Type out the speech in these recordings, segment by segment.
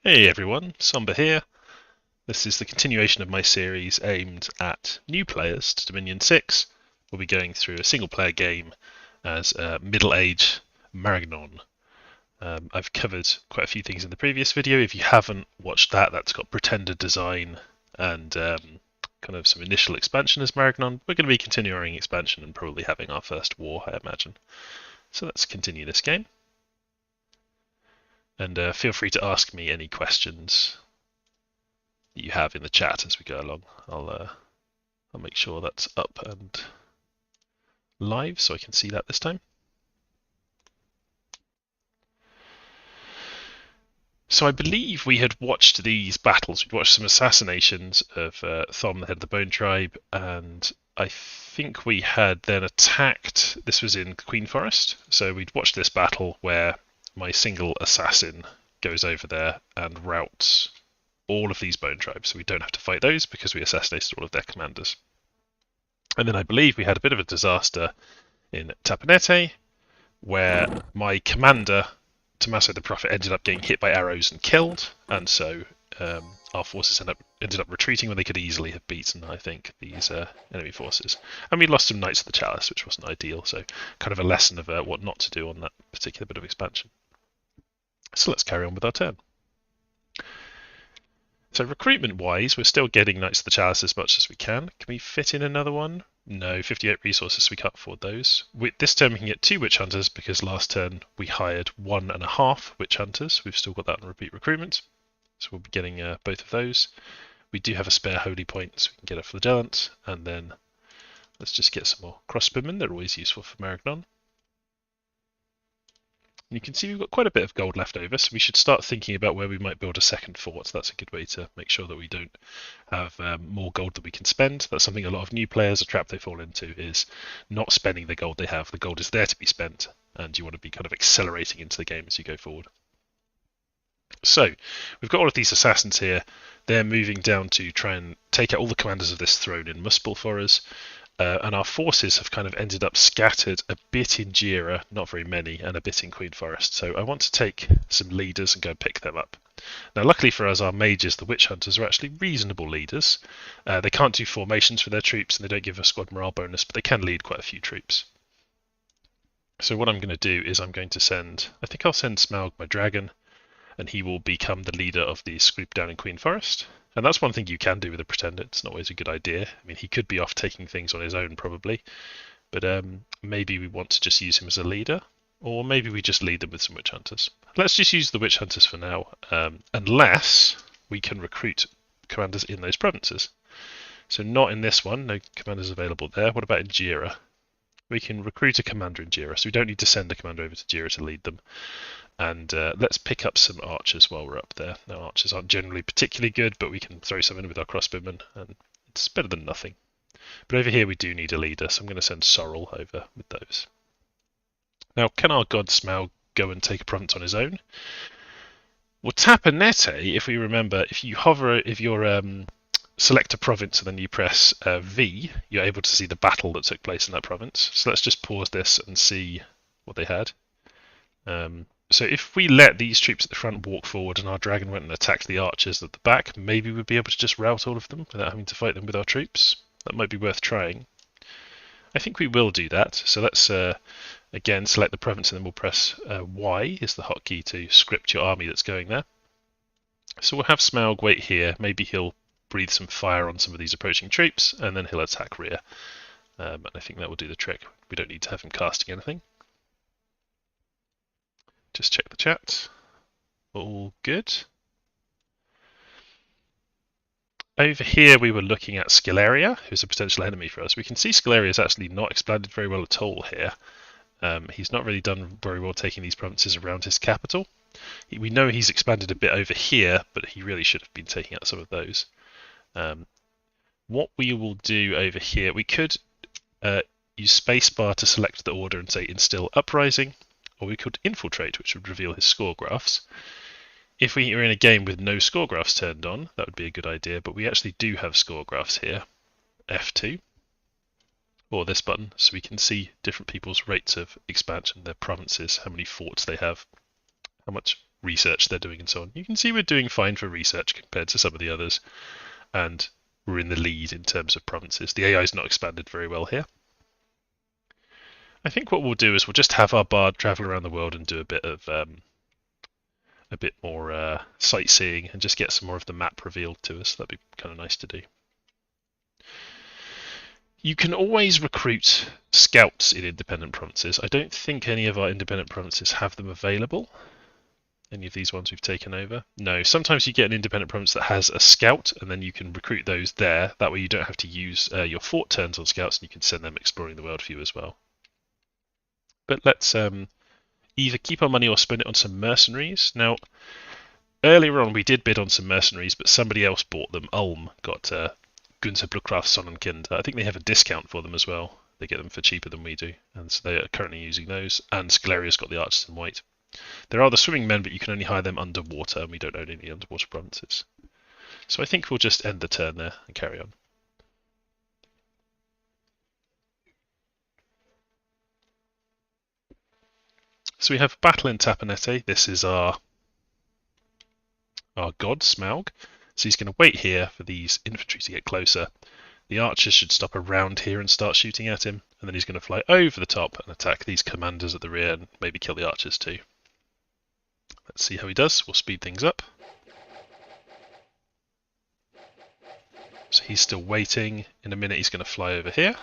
Hey everyone, Somber here. This is the continuation of my series aimed at new players to Dominion 6. We'll be going through a single player game as middle-aged Marignon. I've covered quite a few things in the previous video. If you haven't watched that, that's got pretender design and kind of some initial expansion as Marignon. We're going to be continuing expansion and probably having our first war, I imagine. So let's continue this game. And feel free to ask me any questions that you have in the chat as we go along. I'll make sure that's up and live so I can see that this time. So I believe we had watched these battles. We'd watched some assassinations of Thom, the head of the Bone Tribe, and I think we had then attacked. This was in Queen Forest, so we'd watched this battle where my single assassin goes over there and routs all of these Bone Tribes, so we don't have to fight those because we assassinated all of their commanders. And then I believe we had a bit of a disaster in Tapanete, where my commander, Tommaso the Prophet, ended up getting hit by arrows and killed, and so our forces ended up retreating when they could easily have beaten, I think, these enemy forces. And we lost some Knights of the Chalice, which wasn't ideal, so kind of a lesson of what not to do on that particular bit of expansion. So let's carry on with our turn. So recruitment-wise, we're still getting Knights of the Chalice as much as we can. Can we fit in another one? No, 58 resources, so we can't afford those. This turn we can get 2 Witch Hunters because last turn we hired 1.5 Witch Hunters. We've still got that on repeat recruitment, so we'll be getting both of those. We do have a spare Holy Point, so we can get a Flagellant, and then let's just get some more Crossbowmen. They're always useful for Marignon. You can see we've got quite a bit of gold left over, so we should start thinking about where we might build a second fort. That's a good way to make sure that we don't have more gold that we can spend. That's something a lot of new players, a trap they fall into, is not spending the gold they have. The gold is there to be spent, and you want to be kind of accelerating into the game as you go forward. So, we've got all of these assassins here. They're moving down to try and take out all the commanders of this throne in Muspel for us. And our forces have kind of ended up scattered a bit in Jira, not very many, and a bit in Queen Forest. So I want to take some leaders and go and pick them up. Now, luckily for us, our mages, the Witch Hunters, are actually reasonable leaders. They can't do formations for their troops, and they don't give a squad morale bonus, but they can lead quite a few troops. So what I'm going to do is I'm going to send, I think I'll send Smaug, my dragon, and he will become the leader of the group down in Queen Forest. And that's one thing you can do with a pretender. It's not always a good idea. I mean, he could be off taking things on his own, probably. But maybe we want to just use him as a leader. Or maybe we just lead them with some Witch Hunters. Let's just use the Witch Hunters for now. Unless we can recruit commanders in those provinces. So not in this one. No commanders available there. What about in Jira? We can recruit a commander in Jira. So we don't need to send a commander over to Jira to lead them. And let's pick up some archers while we're up there. Now, archers aren't generally particularly good, but we can throw some in with our crossbowmen, and it's better than nothing. But over here we do need a leader, so I'm going to send Sorrel over with those. Now, can our god Smaug go and take a province on his own? Well, Tapanete, if we remember, if you select a province and then you press V, you're able to see the battle that took place in that province. So let's just pause this and see what they had. So if we let these troops at the front walk forward and our dragon went and attacked the archers at the back, maybe we'd be able to just rout all of them without having to fight them with our troops. That might be worth trying. I think we will do that. So let's again select the province and then we'll press Y is the hotkey to script your army that's going there. So we'll have Smaug wait here. Maybe he'll breathe some fire on some of these approaching troops and then he'll attack rear. And I think that will do the trick. We don't need to have him casting anything. Just check the chat. All good. Over here we were looking at Scaleria, who's a potential enemy for us. We can see Scaleria is actually not expanded very well at all here. He's not really done very well taking these provinces around his capital. We know he's expanded a bit over here, but he really should have been taking out some of those. What we will do over here, we could use spacebar to select the order and say instill uprising. Or we could infiltrate, which would reveal his score graphs. If we are in a game with no score graphs turned on, that would be a good idea, but we actually do have score graphs here. F2, or this button, so we can see different people's rates of expansion, their provinces, how many forts they have, how much research they're doing and so on. You can see we're doing fine for research compared to some of the others, and we're in the lead in terms of provinces. The AI is not expanded very well here. I think what we'll do is we'll just have our bard travel around the world and do a bit more sightseeing and just get some more of the map revealed to us. That'd be kind of nice to do. You can always recruit scouts in independent provinces. I don't think any of our independent provinces have them available. Any of these ones we've taken over? No. Sometimes you get an independent province that has a scout, and then you can recruit those there. That way you don't have to use your fort turns on scouts, and you can send them exploring the world for you as well. But let's either keep our money or spend it on some mercenaries. Now, earlier on we did bid on some mercenaries, but somebody else bought them. Ulm got Gunther Bluckraft Sonnenkind. I think they have a discount for them as well. They get them for cheaper than we do, and so they are currently using those. And Scaleria's got the archers in white. There are the swimming men, but you can only hire them underwater, and we don't own any underwater provinces. So I think we'll just end the turn there and carry on. So we have battle in Tapanete. This is our god, Smaug. So he's going to wait here for these infantry to get closer. The archers should stop around here and start shooting at him, and then he's going to fly over the top and attack these commanders at the rear and maybe kill the archers too. Let's see how he does. We'll speed things up. So he's still waiting. In a minute he's going to fly over here.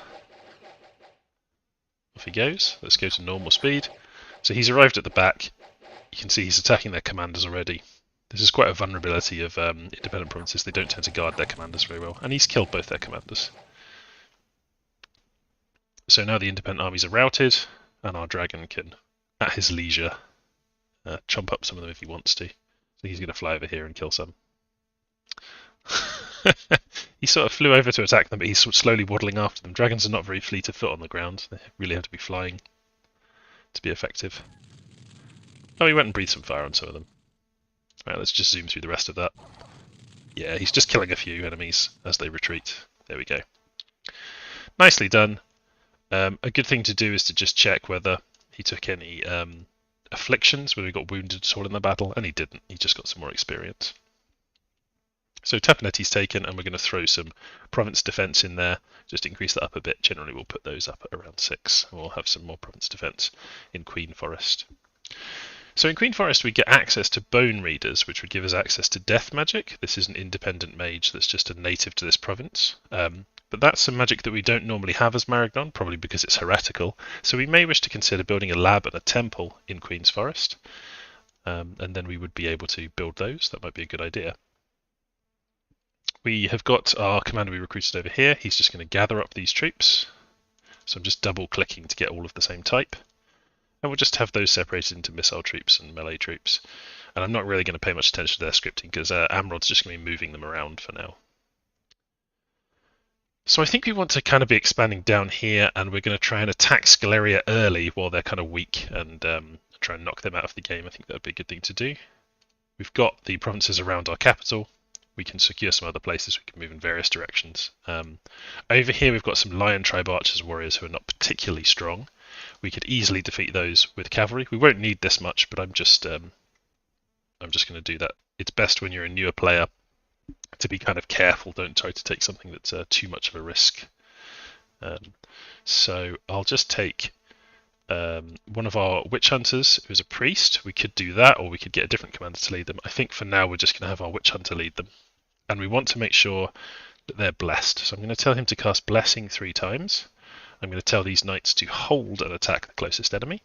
Off he goes. Let's go to normal speed. So he's arrived at the back. You can see he's attacking their commanders already. This is quite a vulnerability of independent provinces. They don't tend to guard their commanders very well. And he's killed both their commanders. So now the independent armies are routed, and our dragon can, at his leisure, chomp up some of them if he wants to. So he's going to fly over here and kill some. He sort of flew over to attack them, but he's slowly waddling after them. Dragons are not very fleet of foot on the ground. They really have to be flying to be effective. Oh, he went and breathed some fire on some of them. Right, let's just zoom through the rest of that. Yeah, he's just killing a few enemies as they retreat. There we go. Nicely done. A good thing to do is to just check whether he took any afflictions, whether he got wounded at all in the battle, and he didn't. He just got some more experience. So Tapanete's taken, and we're going to throw some province defence in there, just increase that up a bit. Generally we'll put those up at around 6, and we'll have some more province defence in Queen Forest. So in Queen Forest we get access to Bone Readers, which would give us access to Death Magic. This is an independent mage that's just a native to this province. But that's some magic that we don't normally have as Marignon, probably because it's heretical. So we may wish to consider building a lab and a temple in Queen's Forest. And then we would be able to build those. That might be a good idea. We have got our commander we recruited over here. He's just going to gather up these troops. So I'm just double clicking to get all of the same type. And we'll just have those separated into missile troops and melee troops. And I'm not really going to pay much attention to their scripting because Amrod's just going to be moving them around for now. So I think we want to kind of be expanding down here, and we're going to try and attack Scaleria early while they're kind of weak and try and knock them out of the game. I think that would be a good thing to do. We've got the provinces around our capital. We can secure some other places. We can move in various directions. Over here we've got some Lion Tribe archers and warriors who are not particularly strong. We could easily defeat those with cavalry. We won't need this much, but I'm just going to do that. It's best when you're a newer player to be kind of careful. Don't try to take something that's too much of a risk. So I'll just take one of our witch hunters who's a priest. We could do that, or we could get a different commander to lead them. I think for now we're just going to have our witch hunter lead them. And we want to make sure that they're blessed. So I'm going to tell him to cast Blessing 3 times. I'm going to tell these knights to hold and attack the closest enemy.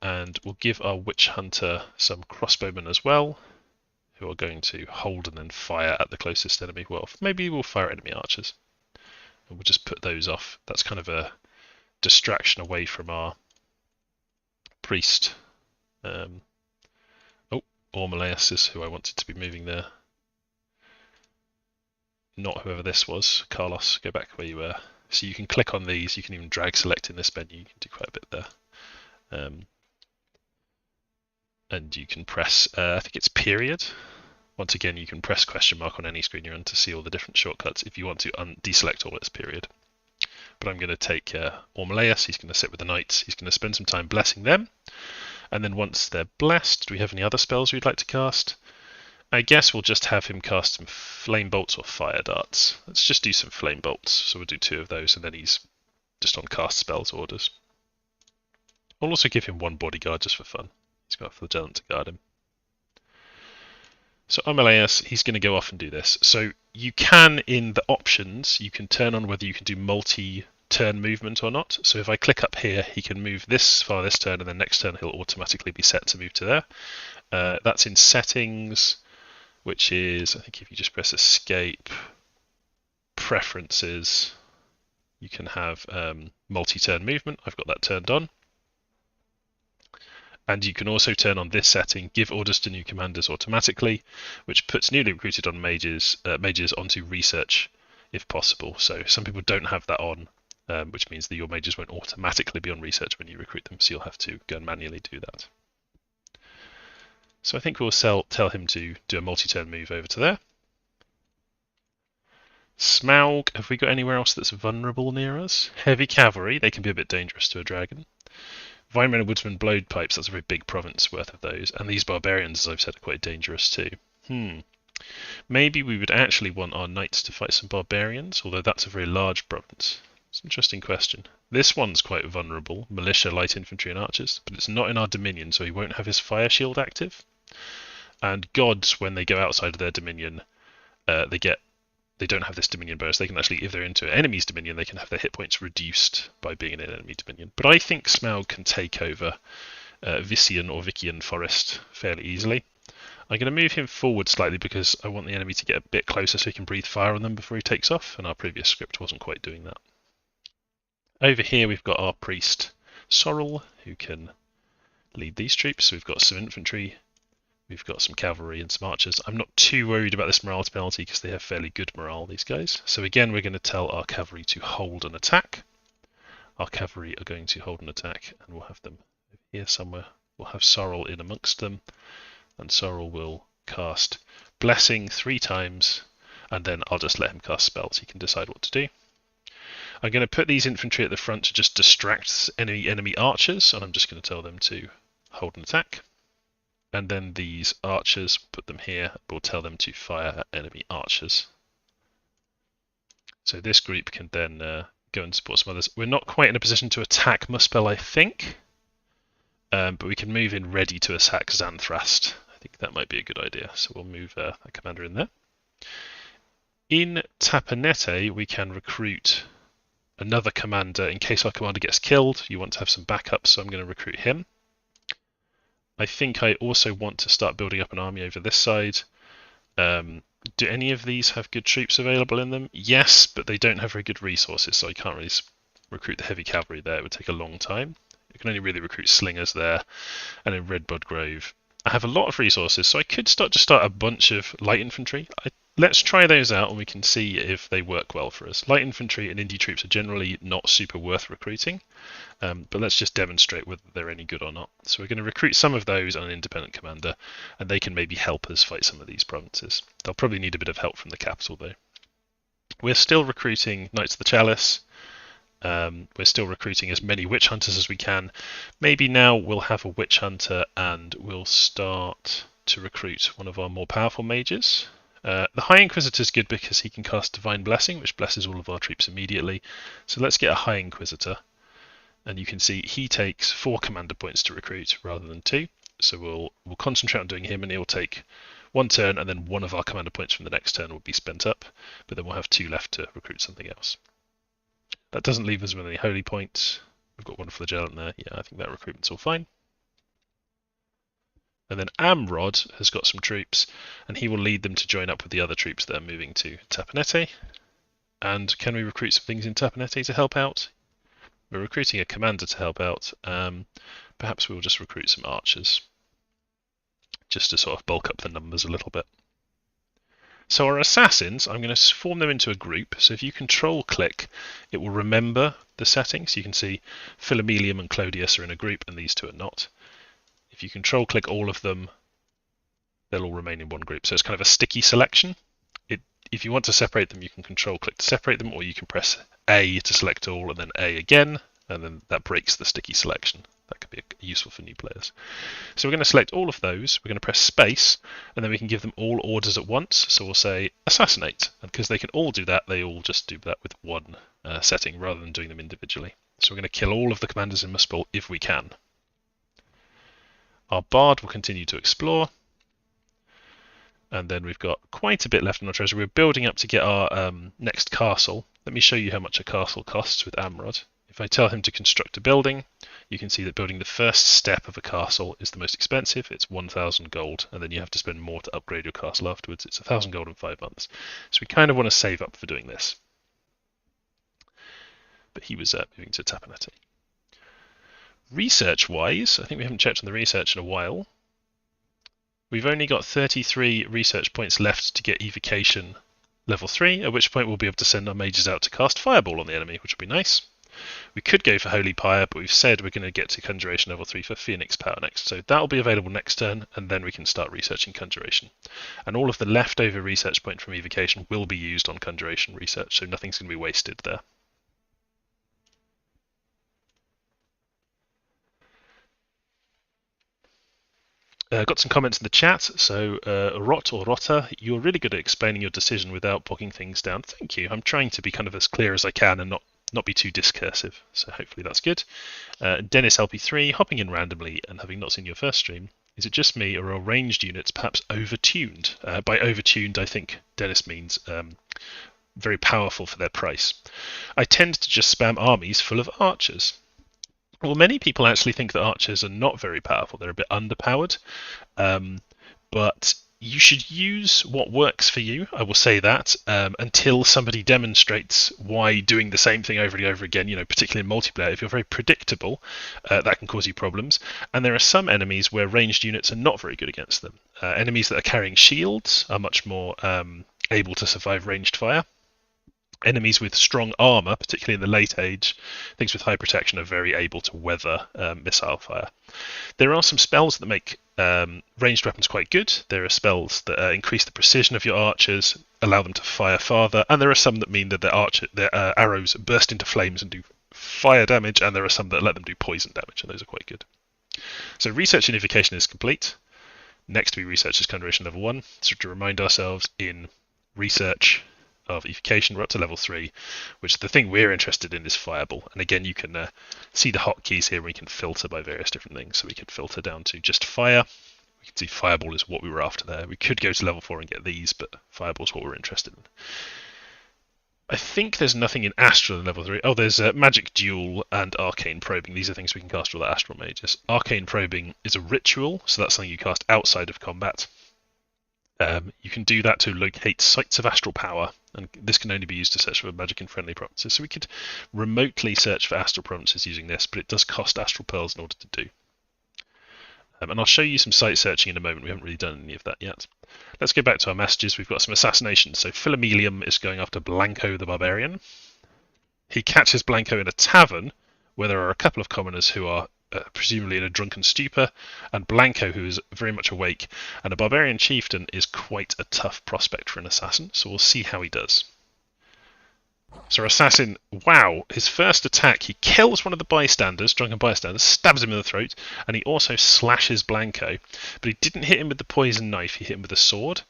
And we'll give our witch hunter some crossbowmen as well, who are going to hold and then fire at the closest enemy. Well, maybe we'll fire at enemy archers. And we'll just put those off. That's kind of a distraction away from our priest. Ormalaeus is who I wanted to be moving there. Not whoever this was. Carlos, go back where you were. So you can click on these. You can even drag select in this menu. You can do quite a bit there. And you can press, I think it's period. Once again, you can press question mark on any screen you're on to see all the different shortcuts. If you want to deselect all, it's period. But I'm going to take Ormalaeus. He's going to sit with the knights. He's going to spend some time blessing them. And then once they're blessed, do we have any other spells we'd like to cast? I guess we'll just have him cast some flame bolts or fire darts. Let's just do some flame bolts. So we'll do 2 of those, and then he's just on cast spells orders. I'll also give him 1 bodyguard just for fun. He's got a flagellant to guard him. So Armeleus, he's going to go off and do this. So you can, in the options, you can turn on whether you can do multi-turn movement or not. So if I click up here, he can move this far this turn, and then next turn he'll automatically be set to move to there. That's in settings, which is, I think if you just press escape, preferences, you can have multi-turn movement. I've got that turned on. And you can also turn on this setting, give orders to new commanders automatically, which puts newly recruited on mages onto research if possible. So some people don't have that on, which means that your mages won't automatically be on research when you recruit them, so you'll have to go and manually do that. So I think we'll tell him to do a multi-turn move over to there. Smaug, have we got anywhere else that's vulnerable near us? Heavy cavalry, they can be a bit dangerous to a dragon. Vinemen and Woodsman Blowpipes, that's a very big province worth of those. And these barbarians, as I've said, are quite dangerous too. Maybe we would actually want our knights to fight some barbarians, although that's a very large province. It's an interesting question. This one's quite vulnerable, militia, light infantry and archers, but it's not in our dominion, so he won't have his fire shield active. And gods, when they go outside of their dominion, they don't have this dominion bonus. They can actually, if they're into an enemy's dominion, they can have their hit points reduced by being in an enemy dominion. But I think Smaug can take over Vician or Vician Forest fairly easily. I'm going to move him forward slightly because I want the enemy to get a bit closer so he can breathe fire on them before he takes off, and our previous script wasn't quite doing that. Over here we've got our priest Sorrel, who can lead these troops. So we've got some infantry, we've got some cavalry and some archers. I'm not too worried about this morale penalty because they have fairly good morale, these guys. So again, we're going to tell our cavalry to hold an attack. Our cavalry are going to hold an attack, and we'll have them here somewhere. We'll have Sorrel in amongst them, and Sorrel will cast Blessing 3 times, and then I'll just let him cast spells. He can decide what to do. I'm going to put these infantry at the front to just distract any enemy archers, and I'm just going to tell them to hold an attack. And then these archers, put them here, we'll tell them to fire at enemy archers. So this group can then go and support some others. We're not quite in a position to attack Muspel, I think, but we can move in ready to attack Xanthrast. I think that might be a good idea, so we'll move a commander in there. In Tapanete, we can recruit another commander in case our commander gets killed. You want to have some backup, so I'm going to recruit him. I think I also want to start building up an army over this side. Do any of these have good troops available in them? Yes, but they don't have very good resources, so I can't really recruit the heavy cavalry there. It would take a long time. You can only really recruit slingers there, and in Redbud Grove I have a lot of resources, so I could start a bunch of light infantry. Let's try those out and we can see if they work well for us. Light infantry and indie troops are generally not super worth recruiting, but let's just demonstrate whether they're any good or not. So we're going to recruit some of those on an independent commander, and they can maybe help us fight some of these provinces. They'll probably need a bit of help from the capital though. We're still recruiting Knights of the Chalice. We're still recruiting as many witch hunters as we can. Maybe now we'll have a witch hunter and we'll start to recruit one of our more powerful mages. The High Inquisitor is good because he can cast Divine Blessing, which blesses all of our troops immediately. So let's get a High Inquisitor, and you can see he takes 4 commander points to recruit rather than 2. So we'll concentrate on doing him, and he'll take 1 turn, and then 1 of our commander points from the next turn will be spent up. But then we'll have 2 left to recruit something else. That doesn't leave us with any holy points. We've got 1 flagellant there. Yeah, I think that recruitment's all fine. And then Amrod has got some troops, and he will lead them to join up with the other troops that are moving to Tapanete. And can we recruit some things in Tapanete to help out? We're recruiting a commander to help out. Perhaps we'll just recruit some archers, just to sort of bulk up the numbers a little bit. So our assassins, I'm going to form them into a group. So if you control click, it will remember the settings. You can see Philomelium and Clodius are in a group, and these 2 are not. If you control click all of them, they'll all remain in one group. So it's kind of a sticky selection. If you want to separate them, you can control click to separate them, or you can press A to select all and then A again, and then that breaks the sticky selection. That could be useful for new players. So we're going to select all of those, we're going to press space, and then we can give them all orders at once. So we'll say assassinate, and because they can all do that, they all just do that with one setting rather than doing them individually. So we're going to kill all of the commanders in Muspel if we can. Our bard will continue to explore, and then we've got quite a bit left in our treasure. We're building up to get our next castle. Let me show you how much a castle costs with Amrod. If I tell him to construct a building, you can see that building the first step of a castle is the most expensive. It's 1,000 gold, and then you have to spend more to upgrade your castle afterwards. It's 1,000 gold in 5 months. So we kind of want to save up for doing this. But he was moving to Tapanati. Research-wise, I think we haven't checked on the research in a while. We've only got 33 research points left to get evocation level 3, at which point we'll be able to send our mages out to cast Fireball on the enemy, which will be nice. We could go for Holy Pyre, but we've said we're going to get to Conjuration level 3 for Phoenix Power next, so that'll be available next turn, and then we can start researching Conjuration. And all of the leftover research point from evocation will be used on Conjuration research, so nothing's going to be wasted there. Got some comments in the chat. So, Rot or Rotter, you're really good at explaining your decision without bogging things down. Thank you. I'm trying to be kind of as clear as I can and not be too discursive. So hopefully that's good. Dennis LP3, hopping in randomly and having not seen your first stream. Is it just me, or are ranged units perhaps overtuned? By overtuned, I think Dennis means very powerful for their price. I tend to just spam armies full of archers. Well, many people actually think that archers are not very powerful. They're a bit underpowered. But you should use what works for you, I will say that, until somebody demonstrates why doing the same thing over and over again, particularly in multiplayer, if you're very predictable, that can cause you problems. And there are some enemies where ranged units are not very good against them. Enemies that are carrying shields are much more able to survive ranged fire. Enemies with strong armor, particularly in the late age, things with high protection, are very able to weather missile fire. There are some spells that make ranged weapons quite good. There are spells that increase the precision of your archers, allow them to fire farther, and there are some that mean that their arrows burst into flames and do fire damage, and there are some that let them do poison damage, and those are quite good. So research and evocation is complete. Next we research is Conjuration level 1. So to remind ourselves, in research of evocation, we're up to level 3, which the thing we're interested in is Fireball. And again, you can see the hotkeys here. We can filter by various different things. So we could filter down to just fire. We can see Fireball is what we were after there. We could go to level 4 and get these, but Fireball is what we're interested in. I think there's nothing in Astral in level 3. Oh, there's Magic Duel and Arcane Probing. These are things we can cast with our Astral Mages. Arcane Probing is a ritual, so that's something you cast outside of combat. You can do that to locate sites of astral power, and this can only be used to search for magic in friendly provinces. So we could remotely search for astral provinces using this, but it does cost astral pearls in order to do. And I'll show you some site searching in a moment. We haven't really done any of that yet. Let's go back to our messages. We've got some assassinations. So Philomelium is going after Blanco the Barbarian. He catches Blanco in a tavern where there are a couple of commoners who are presumably in a drunken stupor, and Blanco, who is very much awake, and a barbarian chieftain is quite a tough prospect for an assassin, so we'll see how he does. So our assassin, wow, his first attack, he kills one of the bystanders, drunken bystanders, stabs him in the throat, and he also slashes Blanco, but he didn't hit him with the poison knife, he hit him with a sword,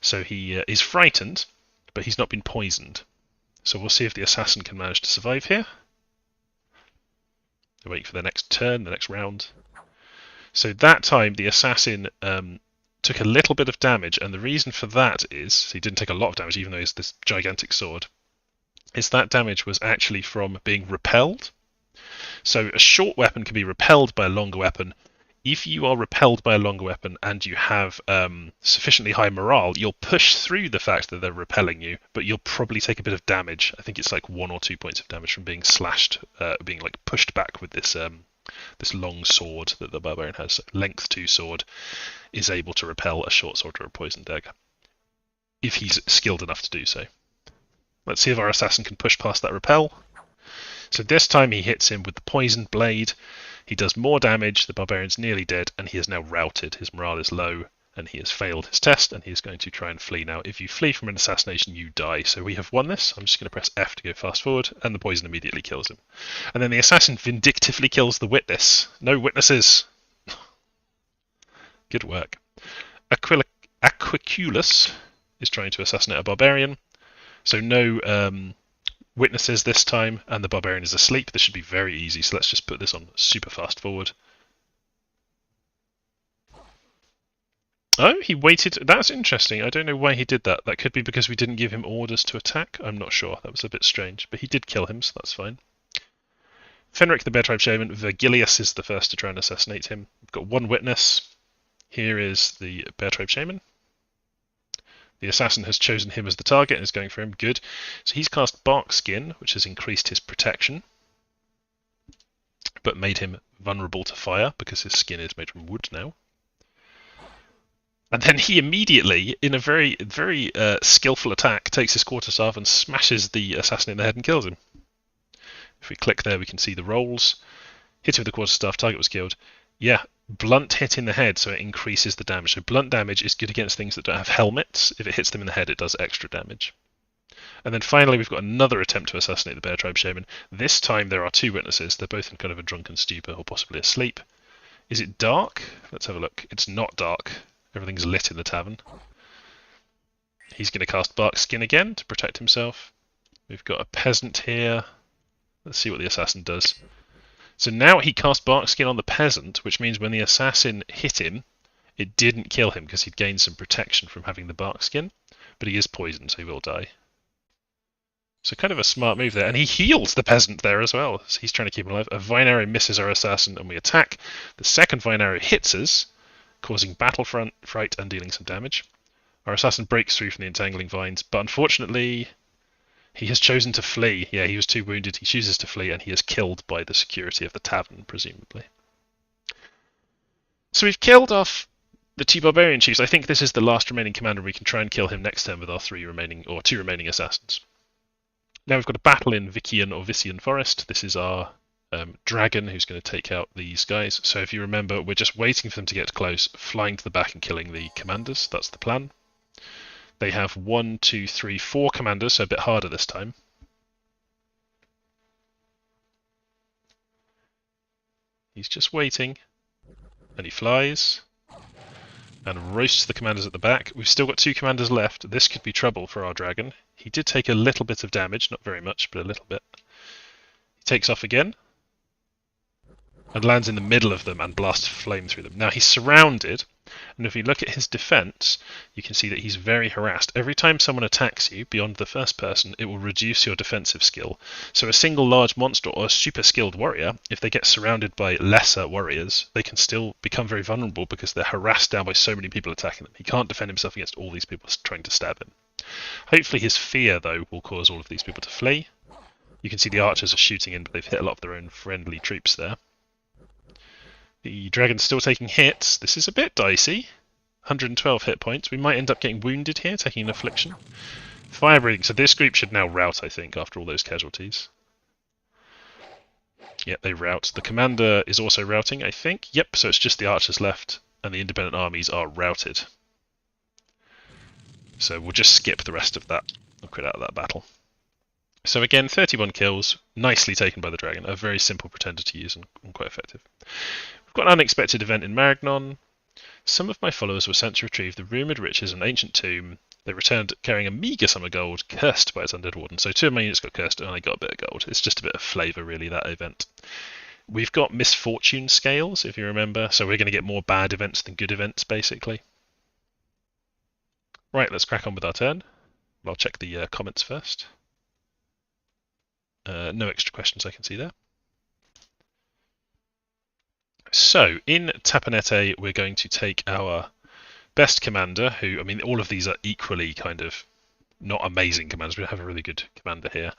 so he is frightened, but he's not been poisoned. So we'll see if the assassin can manage to survive here. They're waiting for the next turn, the next round. So that time the assassin took a little bit of damage, and the reason for that is, he didn't take a lot of damage even though he has this gigantic sword, is that damage was actually from being repelled. So a short weapon can be repelled by a longer weapon. If you are repelled by a longer weapon and you have sufficiently high morale, you'll push through the fact that they're repelling you, but you'll probably take a bit of damage. I think it's like 1 or 2 points of damage from being slashed, being like pushed back with this this long sword that the barbarian has. Length 2 sword is able to repel a short sword or a poison dagger, if he's skilled enough to do so. Let's see if our assassin can push past that repel. So this time he hits him with the poisoned blade. He does more damage, the barbarian's nearly dead, and he is now routed. His morale is low, and he has failed his test, and he is going to try and flee now. If you flee from an assassination, you die. So we have won this. I'm just going to press F to go fast forward, and the poison immediately kills him. And then the assassin vindictively kills the witness. No witnesses. Good work. Aquiculus is trying to assassinate a barbarian. So no witnesses this time, and the barbarian is asleep. This should be very easy, so let's just put this on super fast forward. Oh, he waited. That's interesting. I don't know why he did that. That could be because we didn't give him orders to attack. I'm not sure. That was a bit strange. But he did kill him, so that's fine. Fenric, the Bear Tribe Shaman. Virgilius is the first to try and assassinate him. We've got one witness. Here is the Bear Tribe Shaman. The assassin has chosen him as the target and is going for him. Good. So he's cast Bark Skin, which has increased his protection, but made him vulnerable to fire because his skin is made from wood now. And then he immediately, in a very, very skillful attack, takes his quarterstaff and smashes the assassin in the head and kills him. If we click there, we can see the rolls. Hit him with the quarterstaff, target was killed. Yeah, blunt hit in the head, so it increases the damage. So blunt damage is good against things that don't have helmets. If it hits them in the head, it does extra damage. And then finally, we've got another attempt to assassinate the Bear Tribe Shaman. This time there are two witnesses. They're both in kind of a drunken stupor or possibly asleep. Is it dark? Let's have a look. It's not dark. Everything's lit in the tavern. He's going to cast Bark Skin again to protect himself. We've got a peasant here. Let's see what the assassin does. So now he cast Bark Skin on the peasant, which means when the assassin hit him, it didn't kill him because he'd gained some protection from having the Bark Skin. But he is poisoned, so he will die. So kind of a smart move there. And he heals the peasant there as well. So he's trying to keep him alive. A vine arrow misses our assassin and we attack. The second vine arrow hits us, causing battle fright and dealing some damage. Our assassin breaks through from the entangling vines, but unfortunately he has chosen to flee. Yeah, he was too wounded. He chooses to flee and he is killed by the security of the tavern, presumably. So we've killed off the two barbarian chiefs. I think this is the last remaining commander. We can try and kill him next turn with our two remaining assassins. Now we've got a battle in Vician or Vician Forest. This is our dragon who's going to take out these guys. So if you remember, we're just waiting for them to get close, flying to the back and killing the commanders. That's the plan. They have 1, 2, 3, 4 commanders, so a bit harder this time. He's just waiting, and he flies and roasts the commanders at the back. We've still got 2 commanders left. This could be trouble for our dragon. He did take a little bit of damage, not very much, but a little bit. He takes off again and lands in the middle of them and blasts flame through them. Now he's surrounded, and if you look at his defense, you can see that he's very harassed. Every time someone attacks you beyond the first person, it will reduce your defensive skill. So a single large monster or a super skilled warrior, if they get surrounded by lesser warriors, they can still become very vulnerable because they're harassed down by so many people attacking them. He can't defend himself against all these people trying to stab him. Hopefully his fear, though, will cause all of these people to flee. You can see the archers are shooting in, but they've hit a lot of their own friendly troops there. The dragon's still taking hits. This is a bit dicey. 112 hit points. We might end up getting wounded here, taking an affliction. Fire breathing. So this group should now rout, I think, after all those casualties. Yep, they rout. The commander is also routing, I think. Yep, so it's just the archers left, and the independent armies are routed. So we'll just skip the rest of that. I'll quit out of that battle. So again, 31 kills, nicely taken by the dragon. A very simple pretender to use and quite effective. We've got an unexpected event in Marignon. Some of my followers were sent to retrieve the rumoured riches of an ancient tomb. They returned carrying a meagre sum of gold, cursed by its undead warden. So 2 of my units got cursed and I got a bit of gold. It's just a bit of flavour, really, that event. We've got misfortune scales, if you remember. So we're going to get more bad events than good events, basically. Right, let's crack on with our turn. I'll check the comments first. No extra questions I can see there. So, in Tapanete, we're going to take our best commander, who, I mean, all of these are equally kind of not amazing commanders. We have a really good commander here.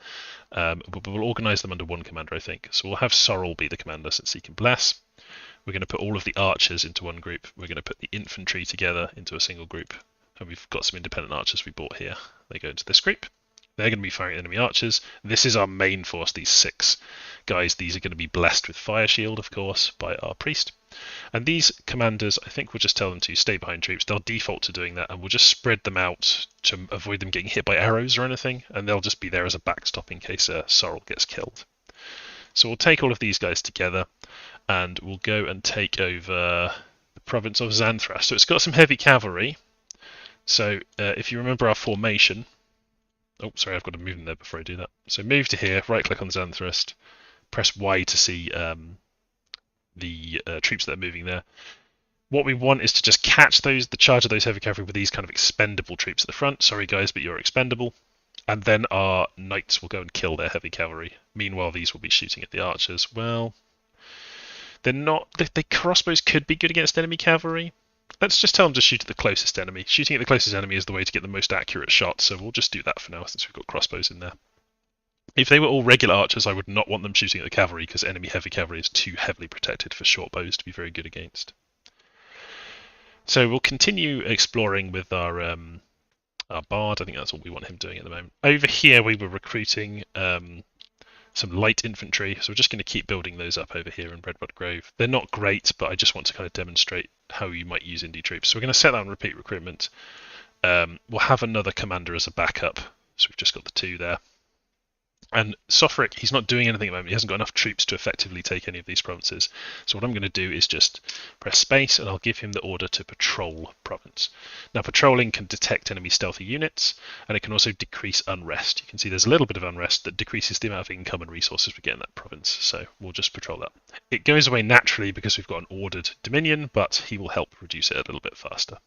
But we'll organise them under one commander, I think. So we'll have Sorrel be the commander, since he can bless. We're going to put all of the archers into one group. We're going to put the infantry together into a single group. And we've got some independent archers we bought here. They go into this group. They're going to be firing enemy archers. This is our main force, these 6 guys. These are going to be blessed with Fire Shield, of course, by our priest. And these commanders, I think we'll just tell them to stay behind troops. They'll default to doing that, and we'll just spread them out to avoid them getting hit by arrows or anything, and they'll just be there as a backstop in case Sorrel gets killed. So we'll take all of these guys together, and we'll go and take over the province of Xanthras. So it's got some heavy cavalry. So if you remember our formation... Oh, sorry, I've got to move them there before I do that. So move to here, right-click on Xanthras, press Y to see the troops that are moving there. What we want is to just catch the charge of those heavy cavalry with these kind of expendable troops at the front. Sorry guys, but you're expendable. And then our knights will go and kill their heavy cavalry. Meanwhile, these will be shooting at the archers. Well, they're not... The crossbows could be good against enemy cavalry. Let's just tell them to shoot at the closest enemy. Shooting at the closest enemy is the way to get the most accurate shot, so we'll just do that for now since we've got crossbows in there. If they were all regular archers, I would not want them shooting at the cavalry because enemy heavy cavalry is too heavily protected for short bows to be very good against. So we'll continue exploring with our bard. I think that's all we want him doing at the moment. Over here we were recruiting some light infantry, so we're just going to keep building those up over here in Redwood Grove. They're not great, but I just want to kind of demonstrate how you might use indie troops. So we're going to set that on repeat recruitment. We'll have another commander as a backup, so we've just got the 2 there. And Sofric, he's not doing anything at the moment. He hasn't got enough troops to effectively take any of these provinces. So what I'm going to do is just press space and I'll give him the order to patrol province. Now patrolling can detect enemy stealthy units and it can also decrease unrest. You can see there's a little bit of unrest that decreases the amount of income and resources we get in that province. So we'll just patrol that. It goes away naturally because we've got an ordered dominion, but he will help reduce it a little bit faster.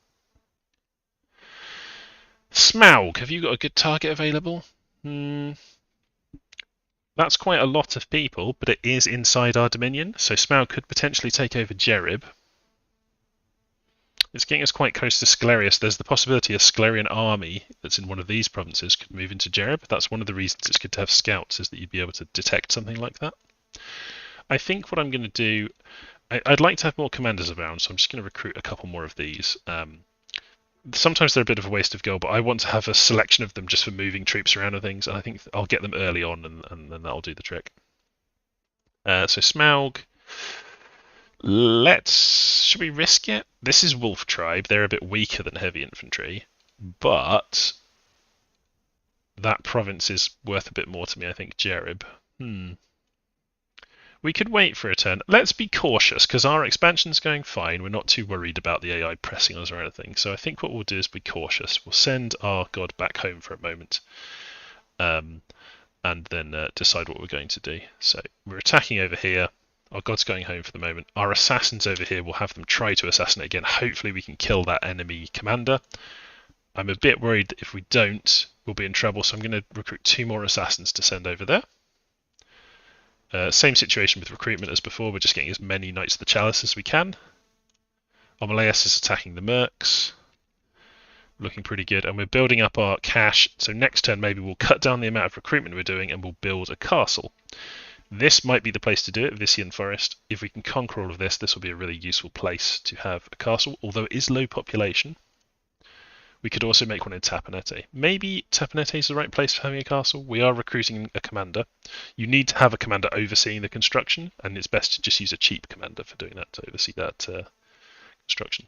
Smaug, have you got a good target available? That's quite a lot of people, but it is inside our dominion, so Smaug could potentially take over Jerib. It's getting us quite close to Sclerius. There's the possibility a Sclerian army that's in one of these provinces could move into Jerib. That's one of the reasons it's good to have scouts, is that you'd be able to detect something like that. I think what I'm going to do... I'd like to have more commanders around, so I'm just going to recruit a couple more of these. Sometimes they're a bit of a waste of gold, but I want to have a selection of them just for moving troops around and things, and I think I'll get them early on, and then that'll do the trick. So Smaug, should we risk it? This is Wolf Tribe. They're a bit weaker than heavy infantry, but that province is worth a bit more to me, I think, Jerib. We could wait for a turn. Let's be cautious, because our expansion's going fine. We're not too worried about the AI pressing us or anything. So I think what we'll do is be cautious. We'll send our god back home for a moment, and then decide what we're going to do. So we're attacking over here. Our god's going home for the moment. Our assassins over here, we'll have them try to assassinate again. Hopefully we can kill that enemy commander. I'm a bit worried that if we don't, we'll be in trouble. So I'm going to recruit 2 more assassins to send over there. Same situation with recruitment as before, we're just getting as many Knights of the Chalice as we can. Omaleus is attacking the Mercs. Looking pretty good, and we're building up our cash, so next turn maybe we'll cut down the amount of recruitment we're doing and we'll build a castle. This might be the place to do it, Vician Forest. If we can conquer all of this, this will be a really useful place to have a castle, although it is low population. We could also make one in Tapanete. Maybe Tapanete is the right place for having a castle. We are recruiting a commander. You need to have a commander overseeing the construction, and it's best to just use a cheap commander for doing that, to oversee that construction.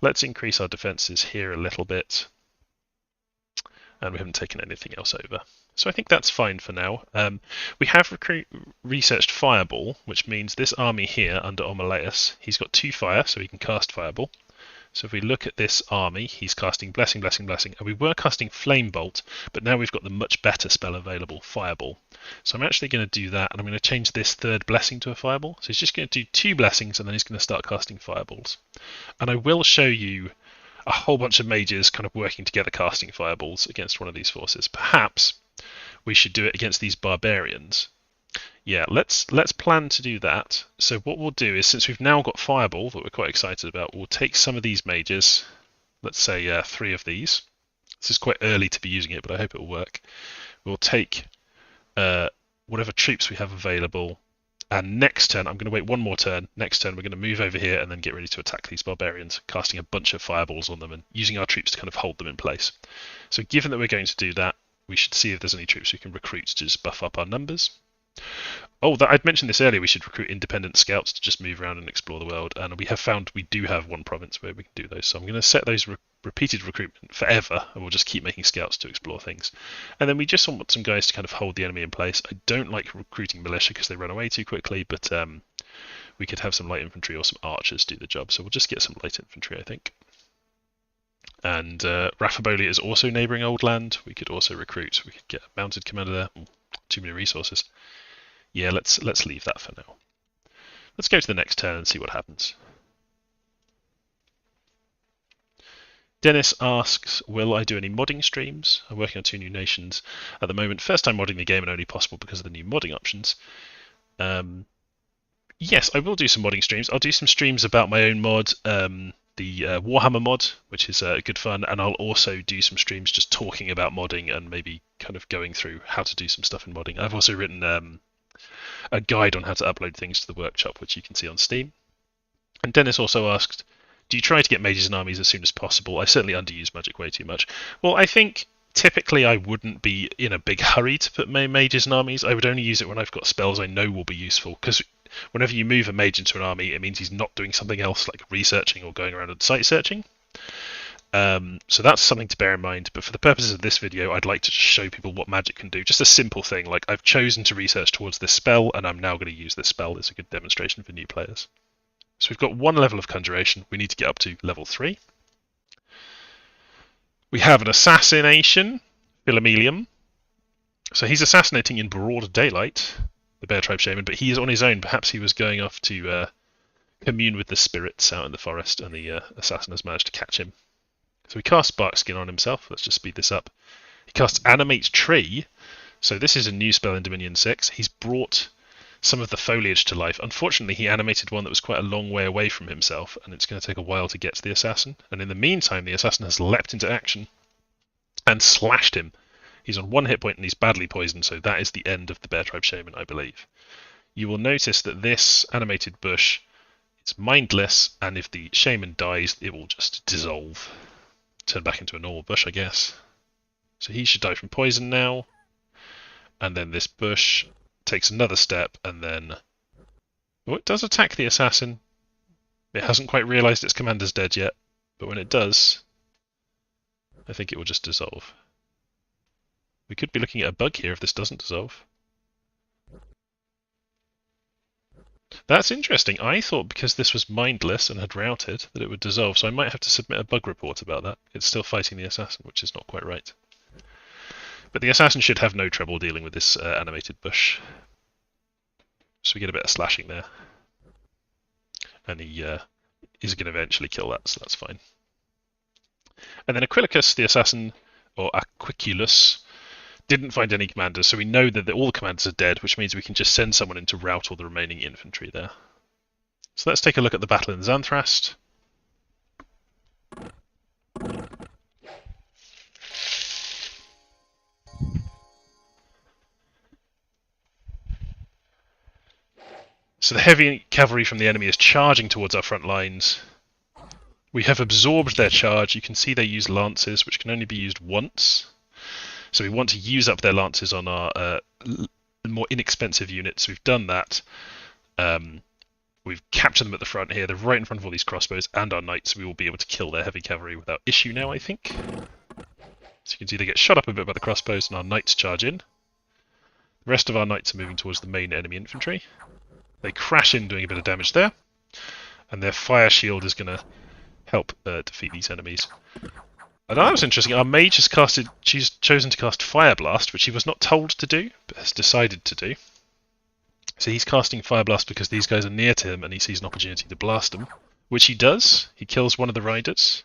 Let's increase our defences here a little bit. And we haven't taken anything else over. So I think that's fine for now. We have researched Fireball, which means this army here under Omaleus, he's got 2 fire, so he can cast Fireball. So if we look at this army, he's casting Blessing, Blessing, Blessing, and we were casting Flame Bolt, but now we've got the much better spell available, Fireball. So I'm actually going to do that, and I'm going to change this 3rd Blessing to a Fireball. So he's just going to do 2 Blessings, and then he's going to start casting Fireballs. And I will show you a whole bunch of mages kind of working together casting Fireballs against one of these forces. Perhaps we should do it against these Barbarians. Yeah, let's plan to do that. So what we'll do is, since we've now got Fireball that we're quite excited about, we'll take some of these mages, let's say 3 of these. This is quite early to be using it, but I hope it will work. We'll take whatever troops we have available, and next turn, I'm going to wait one more turn. Next turn, we're going to move over here and then get ready to attack these Barbarians, casting a bunch of Fireballs on them and using our troops to kind of hold them in place. So given that we're going to do that, we should see if there's any troops we can recruit to just buff up our numbers. Oh, I'd mentioned this earlier. We should recruit independent scouts to just move around and explore the world, and we have found we do have one province where we can do those. So I'm going to set those repeated recruitment forever, and we'll just keep making scouts to explore things. And then we just want some guys to kind of hold the enemy in place. I don't like recruiting militia because they run away too quickly, but we could have some light infantry or some archers do the job. So we'll just get some light infantry, I think. And Raffabolia is also neighbouring Old Land. We could also recruit. We could get a mounted commander there. Ooh, too many resources. Yeah, let's leave that for now. Let's go to the next turn and see what happens. Dennis asks, will I do any modding streams? I'm working on 2 new nations at the moment. First time modding the game and only possible because of the new modding options. Yes, I will do some modding streams. I'll do some streams about my own mod, the Warhammer mod, which is good fun, and I'll also do some streams just talking about modding and maybe kind of going through how to do some stuff in modding. I've also written a guide on how to upload things to the workshop, which you can see on Steam. And Dennis also asked, do you try to get mages and armies as soon as possible? I certainly underuse magic way too much. Well, I think typically I wouldn't be in a big hurry to put my mages and armies. I would only use it when I've got spells I know will be useful, because whenever you move a mage into an army, it means he's not doing something else like researching or going around and site searching. So that's something to bear in mind, but for the purposes of this video, I'd like to just show people what magic can do. Just a simple thing, like I've chosen to research towards this spell, and I'm now going to use this spell. It's a good demonstration for new players. So we've got 1 level of conjuration. We need to get up to level 3. We have an assassination, Philomelium. So he's assassinating in broad daylight, the Bear Tribe Shaman, but he is on his own. Perhaps he was going off to commune with the spirits out in the forest, and the assassin has managed to catch him. So he casts Barkskin on himself. Let's just speed this up. He casts Animate Tree. So this is a new spell in Dominion 6. He's brought some of the foliage to life. Unfortunately, he animated one that was quite a long way away from himself, and it's going to take a while to get to the assassin. And in the meantime, the assassin has leapt into action and slashed him. He's on 1 hit point and he's badly poisoned, so that is the end of the Bear Tribe Shaman, I believe. You will notice that this animated bush is mindless, and if the shaman dies, it will just dissolve. Turn back into a normal bush, I guess. So he should die from poison now. And then this bush takes another step, and then... oh, it does attack the assassin. It hasn't quite realised its commander's dead yet, but when it does, I think it will just dissolve. We could be looking at a bug here if this doesn't dissolve. That's interesting. I thought because this was mindless and had routed that it would dissolve, so I might have to submit a bug report about that. It's still fighting the assassin, which is not quite right. But the assassin should have no trouble dealing with this animated bush. So we get a bit of slashing there. And he is going to eventually kill that, so that's fine. And then Aquilicus, the assassin, or Aquiculus, didn't find any commanders, so we know that all the commanders are dead, which means we can just send someone in to rout all the remaining infantry there. So let's take a look at the battle in Xanthrast. So the heavy cavalry from the enemy is charging towards our front lines. We have absorbed their charge. You can see they use lances, which can only be used once. So we want to use up their lances on our more inexpensive units. We've done that. We've captured them at the front here. They're right in front of all these crossbows and our knights. We will be able to kill their heavy cavalry without issue now, I think. So you can see they get shot up a bit by the crossbows and our knights charge in. The rest of our knights are moving towards the main enemy infantry. They crash in, doing a bit of damage there. And their fire shield is going to help defeat these enemies. And that was interesting. Our mage has she's chosen to cast Fire Blast, which he was not told to do, but has decided to do. So he's casting Fire Blast because these guys are near to him and he sees an opportunity to blast them, which he does. He kills one of the riders.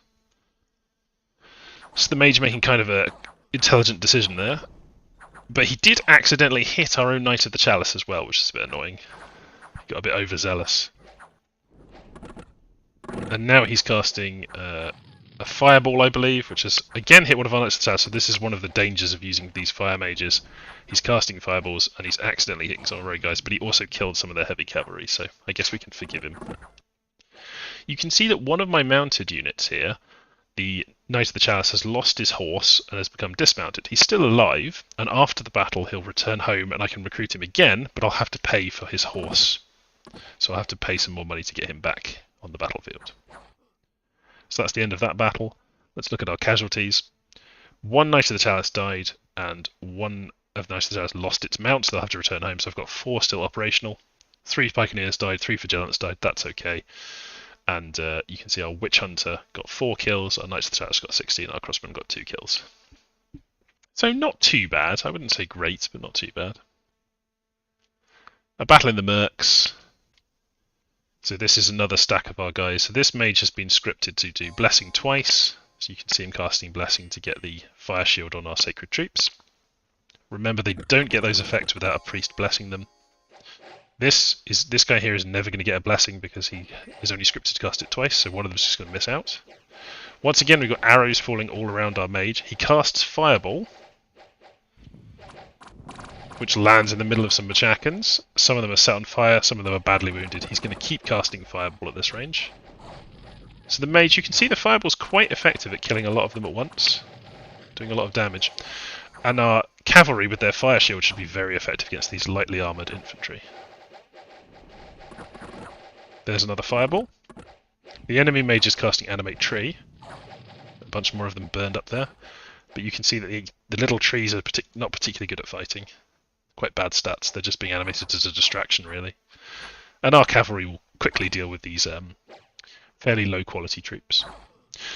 So the mage making kind of a intelligent decision there. But he did accidentally hit our own Knight of the Chalice as well, which is a bit annoying. He got a bit overzealous. And now he's casting a Fireball, I believe, which has again hit one of our Knights of the Chalice. So this is one of the dangers of using these Fire Mages. He's casting Fireballs and he's accidentally hitting some of our guys, but he also killed some of their heavy cavalry, so I guess we can forgive him. You can see that one of my mounted units here The Knight of the Chalice has lost his horse and has become dismounted. He's still alive, and after the battle he'll return home and I can recruit him again, but I'll have to pay for his horse. So I'll have to pay some more money to get him back on the battlefield. So that's the end of that battle. Let's look at our casualties. One Knight of the Chalice died, and one of the Knights of the Chalice lost its mount, so they'll have to return home. So I've got 4 still operational. 3 Pikeneers died, 3 Vigilants died, that's okay. And you can see our Witch Hunter got 4 kills, our Knights of the Chalice got 16, our Crossbowman got 2 kills. So not too bad. I wouldn't say great, but not too bad. A battle in the Mercs. So this is another stack of our guys. So this mage has been scripted to do Blessing twice. So you can see him casting Blessing to get the Fire Shield on our Sacred Troops. Remember, they don't get those effects without a priest blessing them. This guy here is never going to get a blessing because he is only scripted to cast it twice, so one of them is just going to miss out. Once again, we've got arrows falling all around our mage. He casts Fireball, which lands in the middle of some Machakans. Some of them are set on fire, some of them are badly wounded. He's going to keep casting Fireball at this range. So the mage, you can see the Fireball's quite effective at killing a lot of them at once, doing a lot of damage. And our cavalry with their Fire Shield should be very effective against these lightly armoured infantry. There's another Fireball. The enemy mage is casting Animate Tree. A bunch more of them burned up there. But you can see that the little trees are not particularly good at fighting. Quite bad stats. They're just being animated as a distraction, really. And our cavalry will quickly deal with these fairly low quality troops.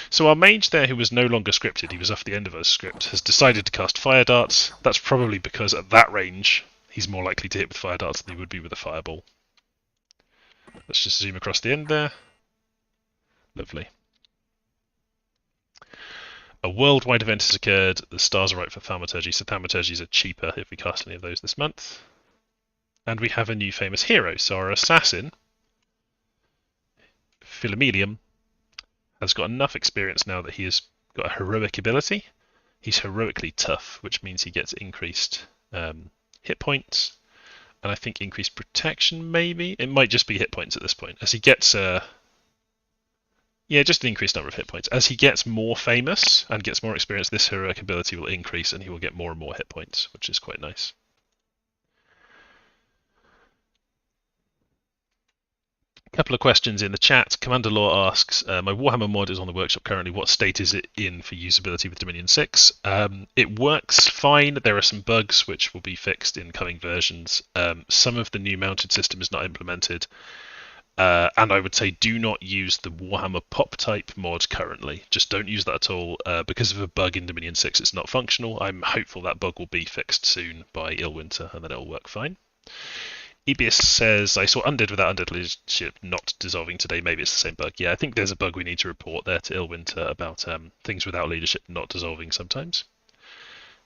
So our mage there, who was no longer scripted, he was off the end of our script, has decided to cast Fire Darts. That's probably because at that range he's more likely to hit with Fire Darts than he would be with a Fireball. Let's just zoom across the end there. Lovely. A worldwide event has occurred. The stars are right for Thaumaturgy, so Thaumaturgies are cheaper if we cast any of those this month. And we have a new famous hero. So our assassin, Philomelium, has got enough experience now that he has got a heroic ability. He's heroically tough, which means he gets increased hit points. And I think increased protection, maybe? It might just be hit points at this point. As he gets... yeah, just an increased number of hit points. As he gets more famous and gets more experience, this heroic ability will increase and he will get more and more hit points, which is quite nice. A couple of questions in the chat. Commander Law asks, my Warhammer mod is on the workshop currently. What state is it in for usability with Dominion 6? It works fine. There are some bugs which will be fixed in coming versions. Some of the new mounted system is not implemented. And I would say do not use the Warhammer Pop type mod currently. Just don't use that at all. Because of a bug in Dominion 6, it's not functional. I'm hopeful that bug will be fixed soon by Illwinter and then it'll work fine. Ebius says, I saw Undead without Undead leadership not dissolving today. Maybe it's the same bug. Yeah, I think there's a bug we need to report there to Illwinter about things without leadership not dissolving sometimes.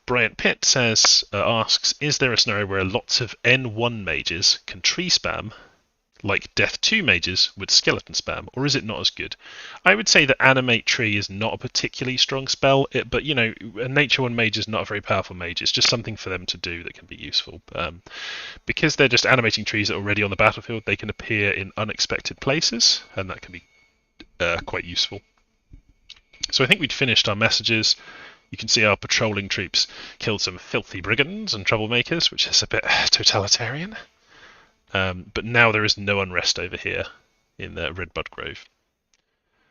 Bryant Pitt says, asks, is there a scenario where lots of N1 mages can tree spam like Death 2 mages with skeleton spam, or is it not as good? I would say that Animate Tree is not a particularly strong spell, but you know, a Nature 1 mage is not a very powerful mage. It's just something for them to do that can be useful. Because they're just animating trees that are already on the battlefield, they can appear in unexpected places, and that can be quite useful. So I think we'd finished our messages. You can see our patrolling troops killed some filthy brigands and troublemakers, which is a bit totalitarian. But now there is no unrest over here in Redbud Grove.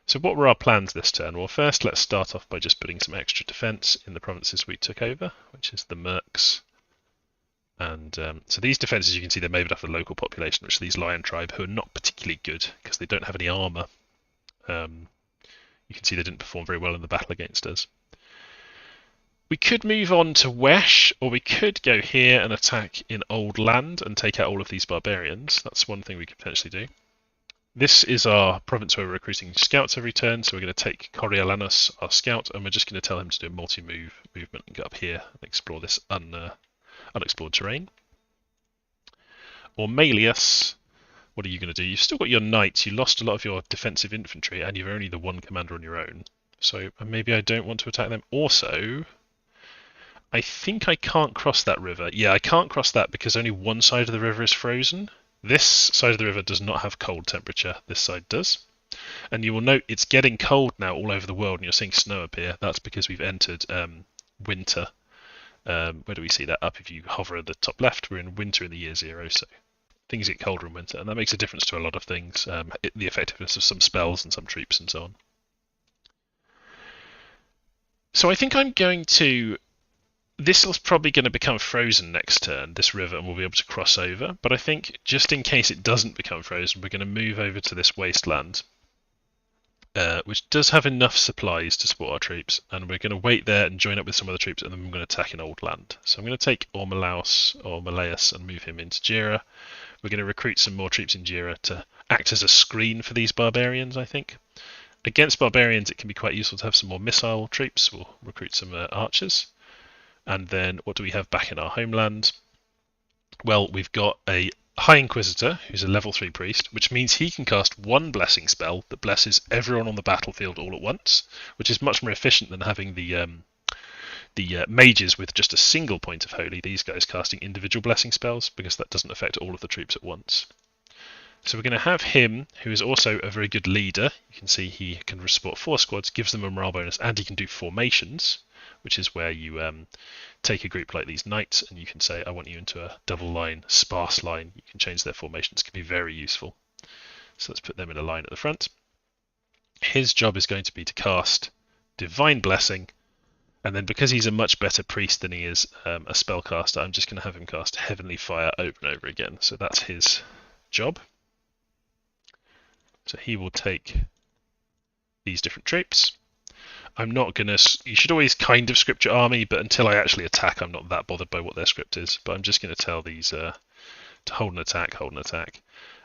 So what were our plans this turn? Well, first let's start off by just putting some extra defence in the provinces we took over, which is the Mercs. And so these defences, you can see they're made up of the local population, which are these Lion Tribe, who are not particularly good because they don't have any armour. You can see they didn't perform very well in the battle against us. We could move on to Wesh, or we could go here and attack in Old Land and take out all of these barbarians. That's one thing we could potentially do. This is our province where we're recruiting scouts every turn, so we're going to take Coriolanus, our scout, and we're just going to tell him to do a multi-move movement and get up here and explore this unexplored terrain. Or Malius, what are you going to do? You've still got your knights, you lost a lot of your defensive infantry, and you've only the one commander on your own. So maybe I don't want to attack them. Also, I think I can't cross that river. Yeah, I can't cross that because only one side of the river is frozen. This side of the river does not have cold temperature. This side does. And you will note it's getting cold now all over the world, and you're seeing snow appear. That's because we've entered winter. Where do we see that? Up if you hover at the top left, we're in winter in the year 0, so things get colder in winter, and that makes a difference to a lot of things, the effectiveness of some spells and some troops and so on. So I think I'm going to... This is probably going to become frozen next turn, this river, and we'll be able to cross over, but I think just in case it doesn't become frozen, we're going to move over to this wasteland, which does have enough supplies to support our troops, and we're going to wait there and join up with some other troops, and then we're going to attack an old land. So I'm going to take Ormalaus and move him into Jira. We're going to recruit some more troops in Jira to act as a screen for these barbarians, I think. Against barbarians, it can be quite useful to have some more missile troops. We'll recruit some archers. And then what do we have back in our homeland? Well, we've got a High Inquisitor, who's a level 3 priest, which means he can cast one blessing spell that blesses everyone on the battlefield all at once, which is much more efficient than having the mages with just a single point of holy, these guys casting individual blessing spells, because that doesn't affect all of the troops at once. So we're going to have him, who is also a very good leader. You can see he can support 4 squads, gives them a morale bonus, and he can do formations, which is where you take a group like these knights and you can say, I want you into a double line, sparse line. You can change their formations. It can be very useful. So let's put them in a line at the front. His job is going to be to cast Divine Blessing, and then because he's a much better priest than he is a spellcaster, I'm just going to have him cast Heavenly Fire over and over again. So that's his job. So he will take these different troops. I'm not going to... You should always kind of script your army, but until I actually attack, I'm not that bothered by what their script is. But I'm just going to tell these to hold an attack,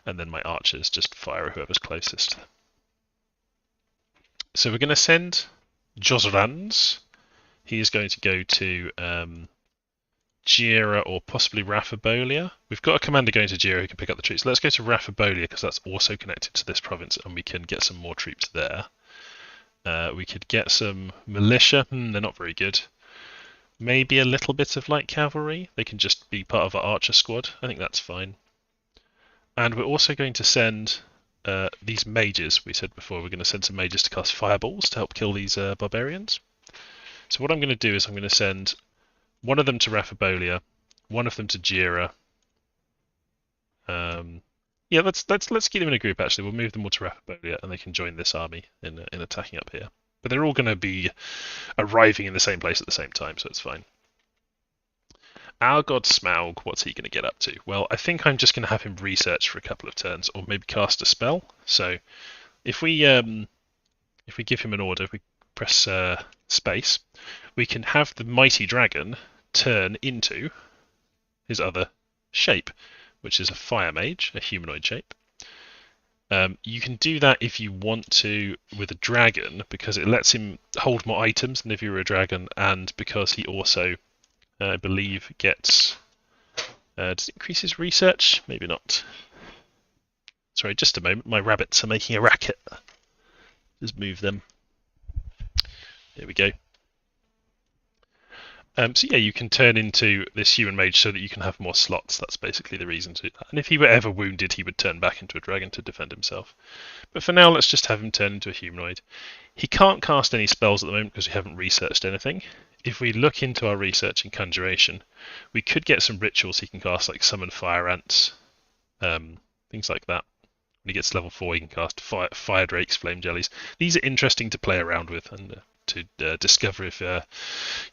and then my archers just fire whoever's closest. So we're going to send Josrans. He is going to go to Jira or possibly Raffabolia. We've got a commander going to Jira who can pick up the troops. Let's go to Raffabolia because that's also connected to this province, and we can get some more troops there. We could get some militia. They're not very good. Maybe a little bit of light cavalry. They can just be part of our archer squad. I think that's fine. And we're also going to send these mages. We said before we're going to send some mages to cast fireballs to help kill these barbarians. So what I'm going to do is I'm going to send one of them to Raffabolia, one of them to Jira. Yeah, let's keep them in a group. Actually, we'll move them all to Raffabolia, and they can join this army in attacking up here. But they're all going to be arriving in the same place at the same time, so it's fine. Our god Smaug, what's he going to get up to? Well, I think I'm just going to have him research for a couple of turns, or maybe cast a spell. So if we give him an order, if we press space, we can have the mighty dragon turn into his other shape, which is a fire mage, a humanoid shape. You can do that if you want to with a dragon, because it lets him hold more items than if you were a dragon, and because he also, I believe, gets... does it increase his research? Maybe not. Sorry, just a moment. My rabbits are making a racket. Just move them. There we go. So yeah, you can turn into this human mage so that you can have more slots. That's basically the reason to do that. And if he were ever wounded, he would turn back into a dragon to defend himself. But for now, let's just have him turn into a humanoid. He can't cast any spells at the moment because we haven't researched anything. If we look into our research and conjuration, we could get some rituals he can cast, like summon fire ants, things like that. When he gets to level 4, he can cast fire drakes, flame jellies. These are interesting to play around with and to discover if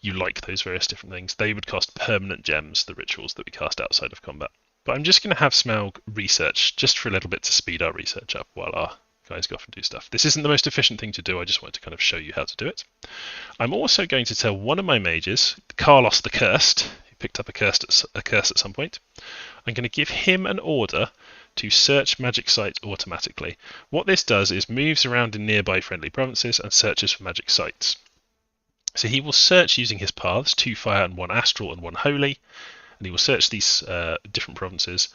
you like those various different things. They would cost permanent gems, the rituals that we cast outside of combat. But I'm just going to have Smaug research just for a little bit to speed our research up while our guys go off and do stuff. This isn't the most efficient thing to do, I just wanted to kind of show you how to do it. I'm also going to tell one of my mages, Carlos the Cursed, who picked up a curse at some point, I'm going to give him an order to search magic sites automatically. What this does is moves around in nearby friendly provinces and searches for magic sites. So he will search using his paths, 2 fire and 1 astral and 1 holy, and he will search these different provinces,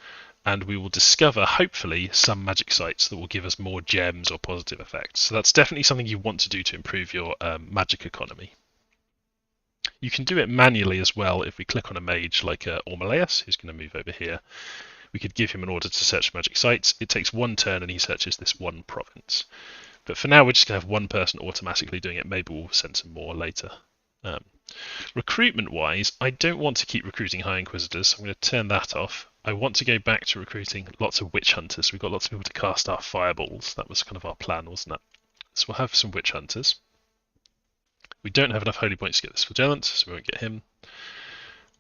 and we will discover, hopefully, some magic sites that will give us more gems or positive effects. So that's definitely something you want to do to improve your magic economy. You can do it manually as well if we click on a mage like Ormalaus, who's going to move over here. we could give him an order to search magic sites. It takes 1 turn and he searches this 1 province. But for now, we're just going to have 1 person automatically doing it. Maybe we'll send some more later. Recruitment-wise, I don't want to keep recruiting High Inquisitors, so I'm going to turn that off. I want to go back to recruiting lots of Witch Hunters. We've got lots of people to cast our fireballs. That was kind of our plan, wasn't it? So we'll have some Witch Hunters. We don't have enough holy points to get this Flagellant, so we won't get him.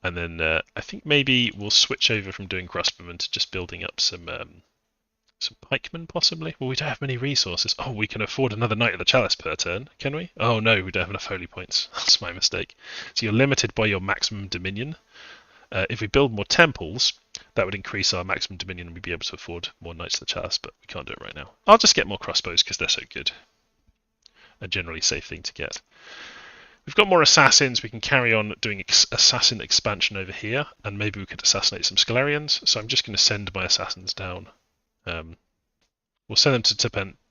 And then I think maybe we'll switch over from doing crossbowmen to just building up some pikemen, possibly. Well, we don't have many resources. Oh, we can afford another Knight of the Chalice per turn, can we? Oh no, we don't have enough holy points. That's my mistake. So you're limited by your maximum dominion. If we build more temples, that would increase our maximum dominion and we'd be able to afford more Knights of the Chalice, but we can't do it right now. I'll just get more crossbows because they're so good. A generally safe thing to get. We've got more assassins. We can carry on doing assassin expansion over here, and maybe we could assassinate some Scalarians. So I'm just going to send my assassins down. We'll send them to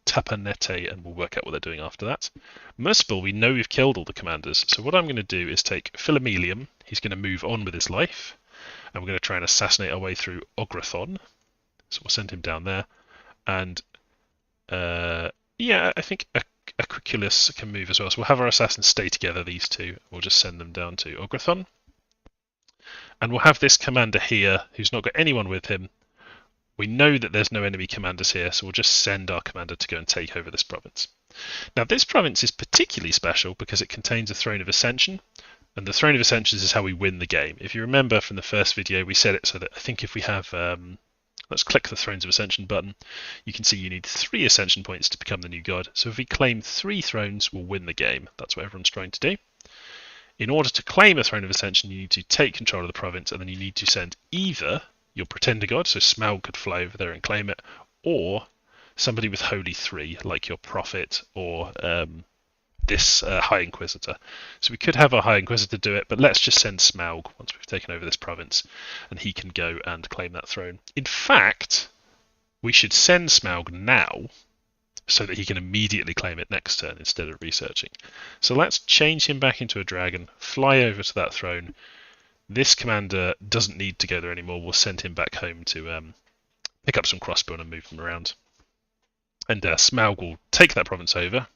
Tapanete, and we'll work out what they're doing after that. Merciful, we know we've killed all the commanders. So what I'm going to do is take Philomelium. He's going to move on with his life, and we're going to try and assassinate our way through Ograthon. So we'll send him down there, and yeah, I think Aquiculus can move as well. So we'll have our assassins stay together, these two. We'll just send them down to Ograthon. And we'll have this commander here who's not got anyone with him. We know that there's no enemy commanders here, so we'll just send our commander to go and take over this province. Now, this province is particularly special because it contains a Throne of Ascension, and the Throne of Ascension is how we win the game. If you remember from the first video, we said it so that I think if we have... let's click the Thrones of Ascension button. You can see you need 3 Ascension points to become the new god. So if we claim 3 thrones, we'll win the game. That's what everyone's trying to do. In order to claim a Throne of Ascension, you need to take control of the province, and then you need to send either your pretender god, so Smaug could fly over there and claim it, or somebody with Holy 3, like your Prophet or this High Inquisitor. So we could have our High Inquisitor do it, but let's just send Smaug once we've taken over this province, and he can go and claim that throne. In fact, we should send Smaug now, so that he can immediately claim it next turn instead of researching. So let's change him back into a dragon, fly over to that throne. This commander doesn't need to go there anymore. We'll send him back home to pick up some crossbowmen and move them around. And Smaug will take that province over.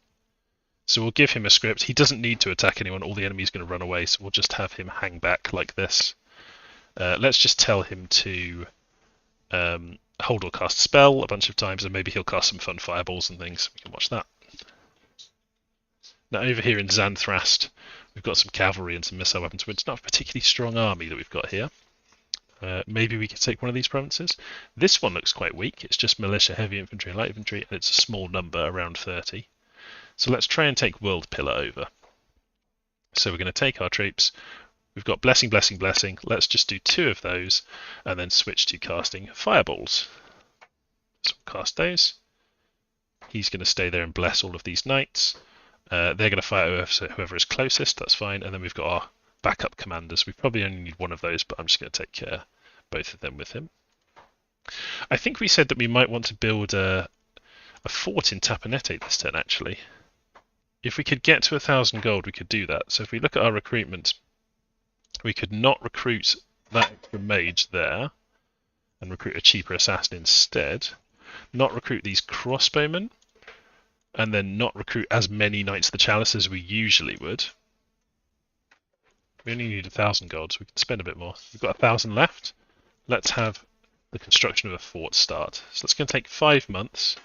So we'll give him a script. He doesn't need to attack anyone. All the enemy's going to run away, so we'll just have him hang back like this. Let's just tell him to hold or cast spell a bunch of times, and maybe he'll cast some fun fireballs and things. We can watch that. Now over here in Xanthrast, we've got some cavalry and some missile weapons, but it's not a particularly strong army that we've got here. Maybe we could take one of these provinces. This one looks quite weak. It's just militia, heavy infantry, and light infantry, and it's a small number, around 30. So let's try and take World Pillar over. So we're going to take our troops. We've got Blessing, Blessing, Blessing. Let's just do 2 of those, and then switch to casting Fireballs. So we'll cast those. He's going to stay there and bless all of these knights. They're going to fire whoever is closest, that's fine. And then we've got our backup commanders. We probably only need one of those, but I'm just going to take both of them with him. I think we said that we might want to build a fort in Tapanete this turn, actually. If we could get to 1,000 gold, we could do that. So if we look at our recruitment, we could not recruit that extra mage there and recruit a cheaper assassin instead. Not recruit these crossbowmen, and then not recruit as many Knights of the Chalice as we usually would. We only need 1,000 gold, so we can spend a bit more. We've got 1,000 left. Let's have the construction of a fort start. So it's going to take 5 months,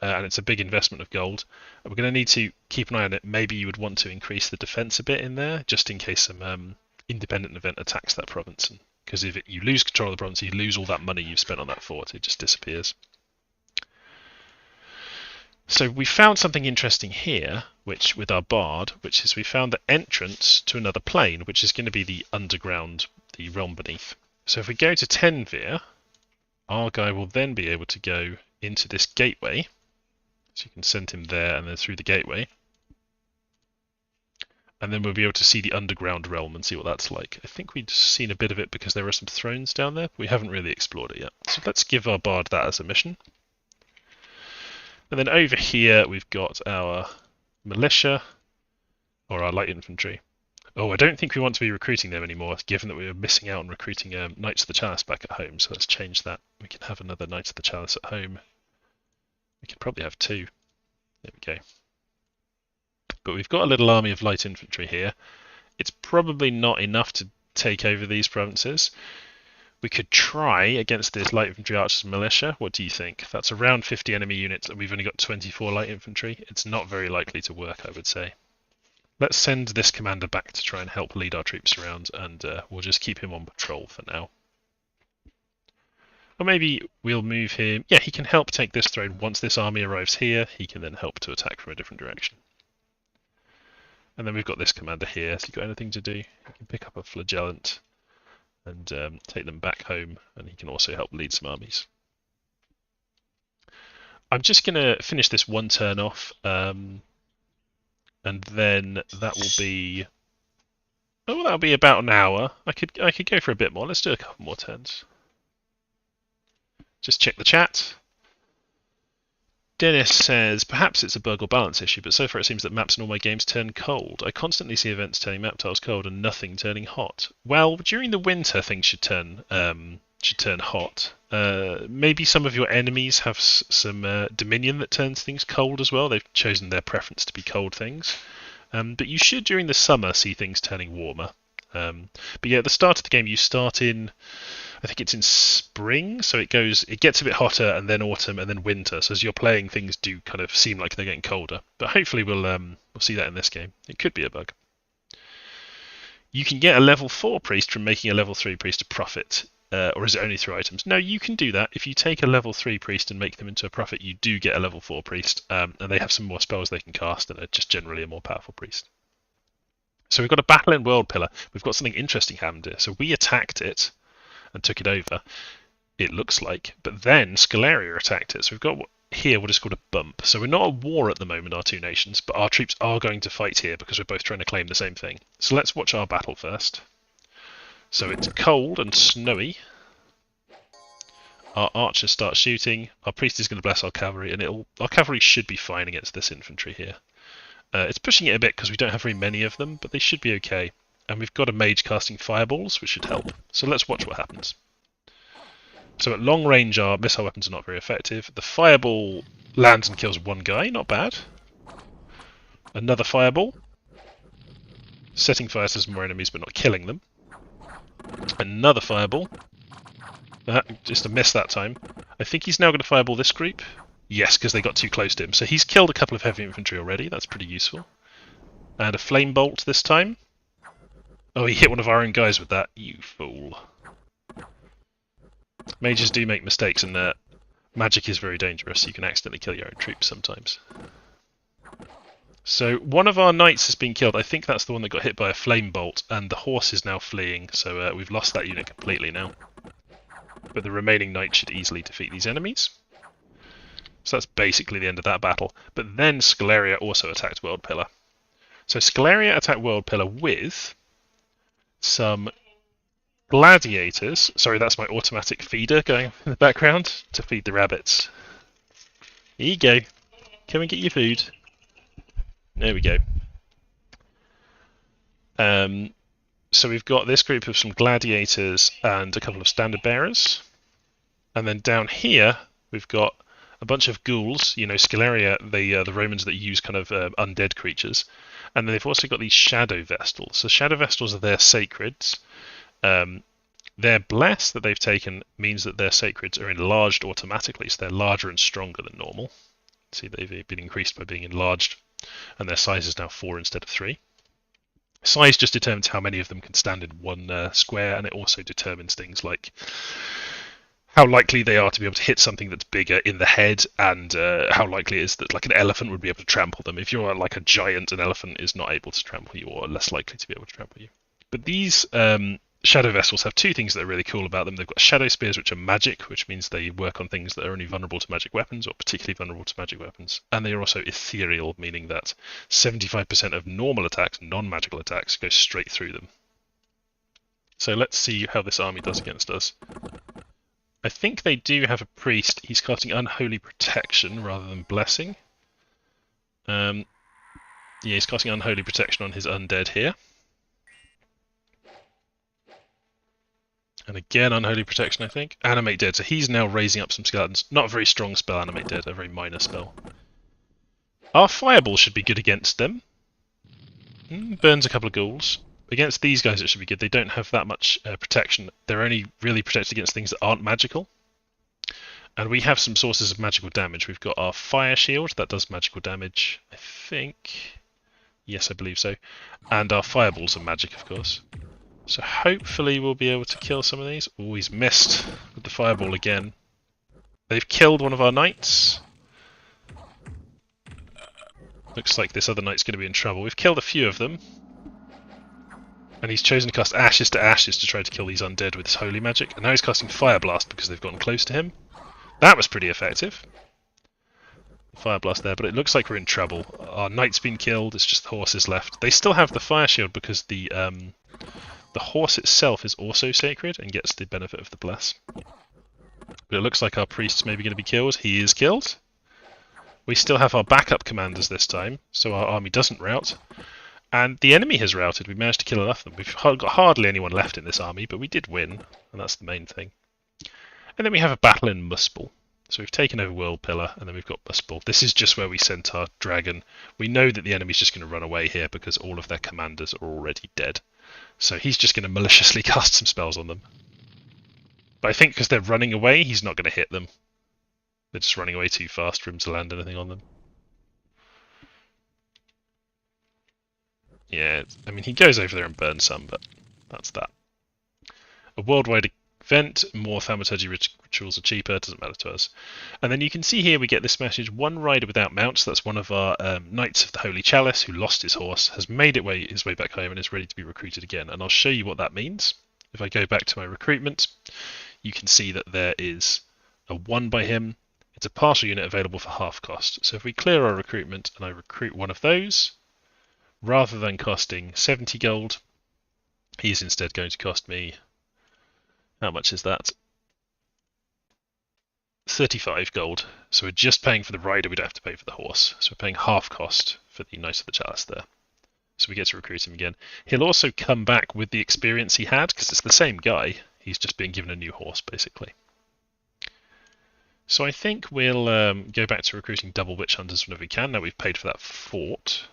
and it's a big investment of gold. And we're going to need to keep an eye on it. Maybe you would want to increase the defense a bit in there, just in case some independent event attacks that province. Because if you lose control of the province, you lose all that money you've spent on that fort. It just disappears. So we found something interesting here, which with our bard, which is we found the entrance to another plane, which is going to be the underground, the realm beneath. So if we go to Tenvir, our guy will then be able to go into this gateway. So you can send him there and then through the gateway. And then we'll be able to see the underground realm and see what that's like. I think we've seen a bit of it because there are some thrones down there, but we haven't really explored it yet. So let's give our bard that as a mission. And then over here we've got our militia, or our light infantry. Oh, I don't think we want to be recruiting them anymore, given that we were missing out on recruiting Knights of the Chalice back at home. So let's change that. We can have another Knights of the Chalice at home. We can probably have 2. There we go. But we've got a little army of light infantry here. It's probably not enough to take over these provinces. We could try against this light infantry archers militia. What do you think? That's around 50 enemy units, and we've only got 24 light infantry. It's not very likely to work, I would say. Let's send this commander back to try and help lead our troops around, and we'll just keep him on patrol for now. Or maybe we'll move him. Yeah, he can help take this throne. Once this army arrives here, he can then help to attack from a different direction. And then we've got this commander here. Has he got anything to do? He can pick up a flagellant and take them back home, and he can also help lead some armies. I'm just going to finish this one turn off, and then that will be... Oh, that'll be about an hour. I could go for a bit more. Let's do a couple more turns. Just check the chat. Dennis says, perhaps it's a bug or balance issue, but so far it seems that maps in all my games turn cold. I constantly see events turning map tiles cold and nothing turning hot. Well, during the winter things should turn hot. Maybe some of your enemies have some dominion that turns things cold as well. They've chosen their preference to be cold things. But you should during the summer see things turning warmer. But yeah, at the start of the game you start in, I think it's in spring, so it gets a bit hotter, and then autumn, and then winter. So as you're playing, things do kind of seem like they're getting colder. But hopefully we'll see that in this game. It could be a bug. You can get a level 4 priest from making a level 3 priest a prophet, or is it only through items? No, you can do that. If you take a level 3 priest and make them into a prophet, you do get a level 4 priest, and they have some more spells they can cast, and are just generally a more powerful priest. So we've got a battle in World Pillar. We've got something interesting happened here. So we attacked it and took it over, it looks like, but then Scaleria attacked it. So we've got here what is called a bump. So we're not at war at the moment, our two nations, but our troops are going to fight here because we're both trying to claim the same thing. So let's watch our battle first. So it's cold and snowy. Our archers start shooting. Our priest is going to bless our cavalry, and our cavalry should be fine against this infantry here. It's pushing it a bit because we don't have very many of them, but they should be okay. And we've got a mage casting fireballs, which should help. So let's watch what happens. So at long range, our missile weapons are not very effective. The fireball lands and kills one guy, not bad. Another fireball. Setting fire to some more enemies, but not killing them. Another fireball. Just a miss that time. I think he's now going to fireball this group. Yes, because they got too close to him. So he's killed a couple of heavy infantry already. That's pretty useful. And a flame bolt this time. Oh, he hit one of our own guys with that. You fool. Mages do make mistakes, and magic is very dangerous. You can accidentally kill your own troops sometimes. So one of our knights has been killed. I think that's the one that got hit by a flame bolt, and the horse is now fleeing. So we've lost that unit completely now. But the remaining knight should easily defeat these enemies. So that's basically the end of that battle. But then Scaleria also attacked World Pillar. So Scaleria attacked World Pillar with some gladiators. Sorry, that's my automatic feeder going in the background to feed the rabbits. Here you go. Come and get your food. There we go. So we've got this group of some gladiators and a couple of standard bearers. And then down here, we've got a bunch of ghouls, you know, Scaleria, the Romans that use kind of undead creatures. And then they've also got these shadow vestals. So shadow vestals are their sacreds. Their bless that they've taken means that their sacreds are enlarged automatically, so they're larger and stronger than normal. See, they've been increased by being enlarged, and their size is now 4 instead of 3. Size just determines how many of them can stand in one square, and it also determines things like how likely they are to be able to hit something that's bigger in the head, and how likely it is that like an elephant would be able to trample them. If you're like a giant, an elephant is not able to trample you, or less likely to be able to trample you. But these shadow vessels have two things that are really cool about them. They've got shadow spears, which are magic, which means they work on things that are only vulnerable to magic weapons, or particularly vulnerable to magic weapons. And they are also ethereal, meaning that 75% of normal attacks, non-magical attacks, go straight through them. So let's see how this army does against us. I think they do have a priest. He's casting Unholy Protection rather than Blessing. Yeah, he's casting Unholy Protection on his undead here. And again, Unholy Protection, I think. Animate Dead. So he's now raising up some skeletons. Not a very strong spell, Animate Dead. A very minor spell. Our Fireball should be good against them. Burns a couple of ghouls. Against these guys it should be good. They don't have that much protection. They're only really protected against things that aren't magical. And we have some sources of magical damage. We've got our Fire Shield. That does magical damage, I think. Yes, I believe so. And our Fireballs are magic, of course. So hopefully we'll be able to kill some of these. Oh, he's missed with the Fireball again. They've killed one of our knights. Looks like this other knight's going to be in trouble. We've killed a few of them. And he's chosen to cast Ashes to Ashes to try to kill these undead with his holy magic. And now he's casting Fire Blast because they've gotten close to him. That was pretty effective. Fire Blast there, but it looks like we're in trouble. Our knight's been killed, it's just the horses left. They still have the Fire Shield because the horse itself is also sacred and gets the benefit of the bless. But it looks like our priest's maybe going to be killed. He is killed. We still have our backup commanders this time, so our army doesn't rout. And the enemy has routed. We managed to kill enough of them. We've got hardly anyone left in this army, but we did win, and that's the main thing. And then we have a battle in Muspel. So we've taken over World Pillar, and then we've got Muspel. This is just where we sent our dragon. We know that the enemy's just going to run away here because all of their commanders are already dead. So he's just going to maliciously cast some spells on them. But I think because they're running away, he's not going to hit them. They're just running away too fast for him to land anything on them. Yeah, I mean, he goes over there and burns some, but that's that. A worldwide event, more thaumaturgy rituals are cheaper, doesn't matter to us. And then you can see here we get this message, one rider without mounts, that's one of our Knights of the Holy Chalice who lost his horse, has made his way back home and is ready to be recruited again. And I'll show you what that means. If I go back to my recruitment, you can see that there is a 1 by him. It's a partial unit available for half cost. So if we clear our recruitment and I recruit one of those, rather than costing 70 gold, he's instead going to cost me, how much is that? 35 gold. So we're just paying for the rider, we don't have to pay for the horse. So we're paying half cost for the Knight of the Chalice there. So we get to recruit him again. He'll also come back with the experience he had, because it's the same guy. He's just being given a new horse, basically. So I think we'll go back to recruiting double witch hunters whenever we can. Now we've paid for that fort.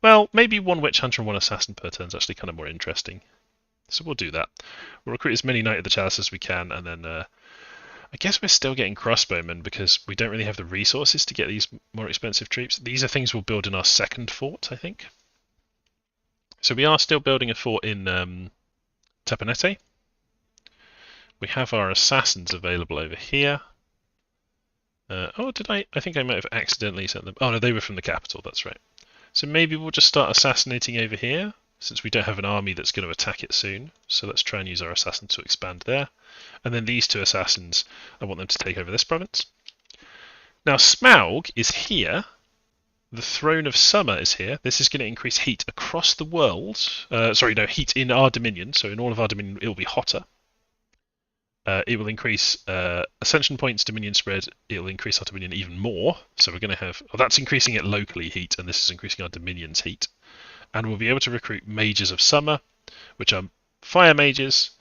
Well, maybe one witch hunter and one assassin per turn is actually kind of more interesting. So we'll do that. We'll recruit as many Knight of the Chalice as we can, and then I guess we're still getting crossbowmen because we don't really have the resources to get these more expensive troops. These are things we'll build in our second fort, I think. So we are still building a fort in Tapanete. We have our assassins available over here. Oh, did I? I think I might have accidentally sent them. Oh no, they were from the capital, that's right. So maybe we'll just start assassinating over here, since we don't have an army that's going to attack it soon. So let's try and use our assassins to expand there. And then these two assassins, I want them to take over this province. Now Smaug is here. The Throne of Summer is here. This is going to increase heat across the world. Heat in our dominion. So in all of our dominion, it will be hotter. It will increase Ascension points, Dominion spread. It will increase our Dominion even more. So we're going to have... that's increasing it locally heat, and this is increasing our Dominion's heat. And we'll be able to recruit Mages of Summer, which are fire mages,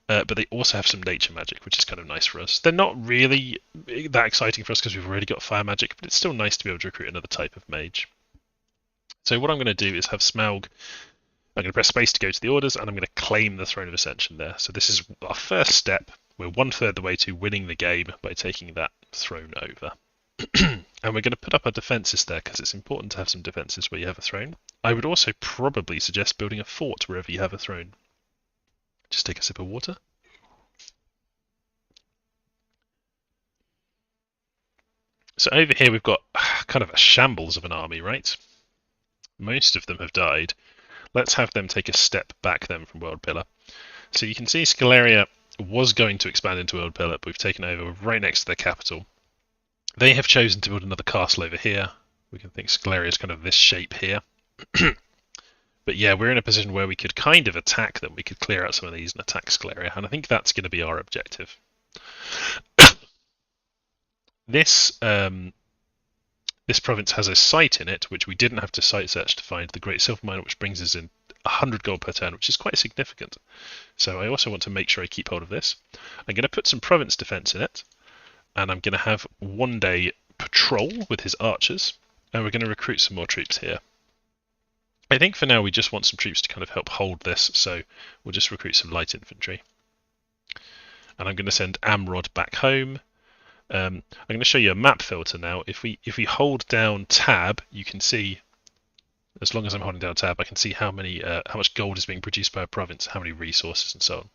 but they also have some nature magic, which is kind of nice for us. They're not really that exciting for us because we've already got fire magic, but it's still nice to be able to recruit another type of mage. So what I'm going to do is have Smaug... I'm going to press space to go to the orders, and I'm going to claim the Throne of Ascension there. So this is our first step. We're 1/3 the way to winning the game by taking that throne over. And we're going to put up our defences there, because it's important to have some defences where you have a throne. I would also probably suggest building a fort wherever you have a throne. Just take a sip of water. So over here we've got kind of a shambles of an army, right? Most of them have died. Let's have them take a step back then from World Pillar. So you can see Scaleria was going to expand into World Pillar, but we've taken over right next to their capital. They have chosen to build another castle over here. We can think Scaleria is kind of this shape here. But yeah, we're in a position where we could kind of attack them. We could clear out some of these and attack Scaleria, and I think that's going to be our objective. This province has a site in it, which we didn't have to site search to find, the Great Silver Mine, which brings us in 100 gold per turn, which is quite significant. So I also want to make sure I keep hold of this. I'm going to put some province defense in it, and I'm going to have 1 day patrol with his archers, and we're going to recruit some more troops here. I think for now we just want some troops to kind of help hold this, so we'll just recruit some light infantry. And I'm going to send Amrod back home. I'm going to show you a map filter now. If we hold down Tab, you can see, as long as I'm holding down Tab, I can see how much gold is being produced by a province, how many resources, and so on.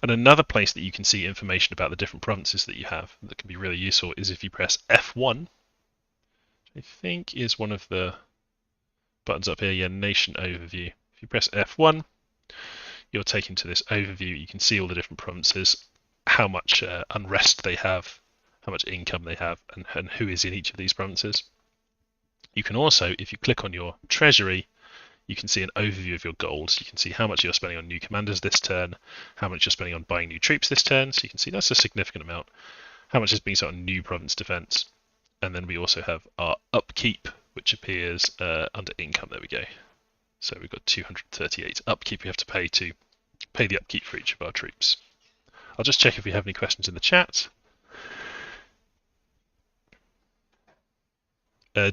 And another place that you can see information about the different provinces that you have that can be really useful is if you press F1, which I think is one of the buttons up here, yeah, Nation Overview. If you press F1, you're taken to this overview. You can see all the different provinces, how much unrest they have, how much income they have, and who is in each of these provinces. You can also, if you click on your treasury, you can see an overview of your goals. You can see how much you're spending on new commanders this turn, how much you're spending on buying new troops this turn. So you can see that's a significant amount. How much is being spent on new province defense. And then we also have our upkeep, which appears under income. There we go. So we've got 238 upkeep we have to pay the upkeep for each of our troops. I'll just check if we have any questions in the chat.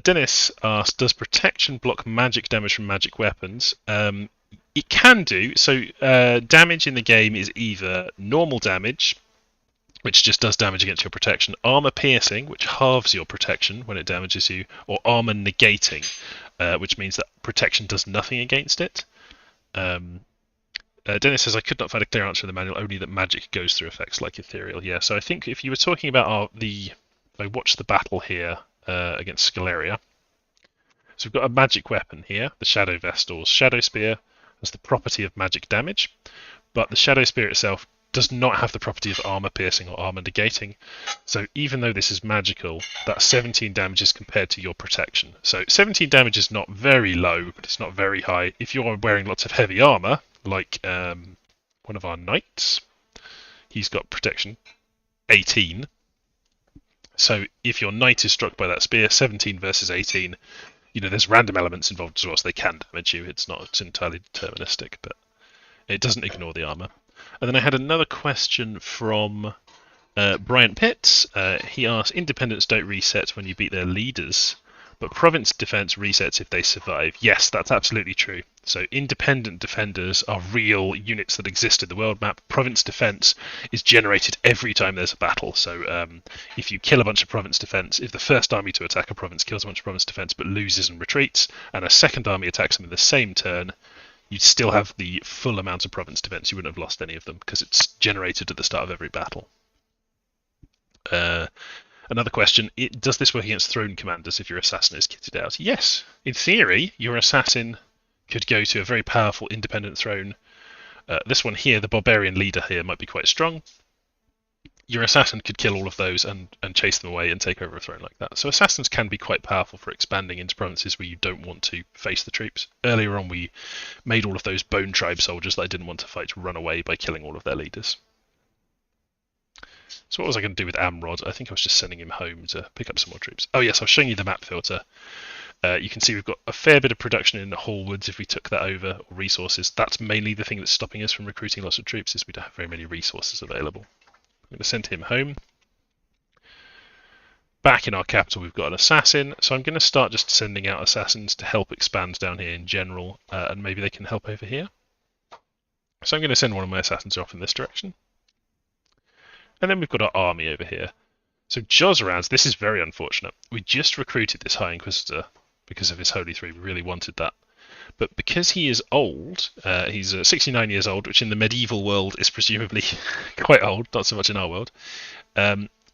Dennis asked, does protection block magic damage from magic weapons? It can do. So damage in the game is either normal damage, which just does damage against your protection, armor piercing, which halves your protection when it damages you, or armor negating, which means that protection does nothing against it. Dennis says, I could not find a clear answer in the manual, only that magic goes through effects like ethereal. Yeah, so I think if you were talking about I watched the battle here against Scaleria. So we've got a magic weapon here, the Shadow Vestal's Shadow Spear, has the property of magic damage, but the Shadow Spear itself does not have the property of armor piercing or armor negating. So even though this is magical, that 17 damage is compared to your protection. So 17 damage is not very low, but it's not very high. If you're wearing lots of heavy armor, like one of our knights, he's got protection 18. So if your knight is struck by that spear, 17 versus 18, there's random elements involved as well, so they can damage you. It's entirely deterministic, but it doesn't ignore the armor. And then I had another question from Bryant Pitts. He asked, independents don't reset when you beat their leaders, but province defense resets if they survive. Yes, that's absolutely true. So independent defenders are real units that exist in the world map. Province defense is generated every time there's a battle. So if you kill a bunch of province defense, if the first army to attack a province kills a bunch of province defense but loses and retreats, and a second army attacks them in the same turn, you'd still have the full amount of province defense. You wouldn't have lost any of them because it's generated at the start of every battle. Another question, does this work against throne commanders if your assassin is kitted out? Yes. In theory, your assassin could go to a very powerful independent throne. This one here, the barbarian leader here, might be quite strong. Your assassin could kill all of those and chase them away and take over a throne like that. So assassins can be quite powerful for expanding into provinces where you don't want to face the troops. Earlier on, we made all of those bone tribe soldiers that I didn't want to fight run away by killing all of their leaders. So what was I going to do with Amrod? I think I was just sending him home to pick up some more troops. Oh yes, I was showing you the map filter. You can see we've got a fair bit of production in the Hallwoods if we took that over, or resources. That's mainly the thing that's stopping us from recruiting lots of troops, is we don't have very many resources available. I'm going to send him home. Back in our capital we've got an assassin, so I'm going to start just sending out assassins to help expand down here in general, and maybe they can help over here. So I'm going to send one of my assassins off in this direction. And then we've got our army over here. So Josraz, this is very unfortunate. We just recruited this High Inquisitor because of his Holy 3. We really wanted that. But because he is old, he's 69 years old, which in the medieval world is presumably quite old, not so much in our world.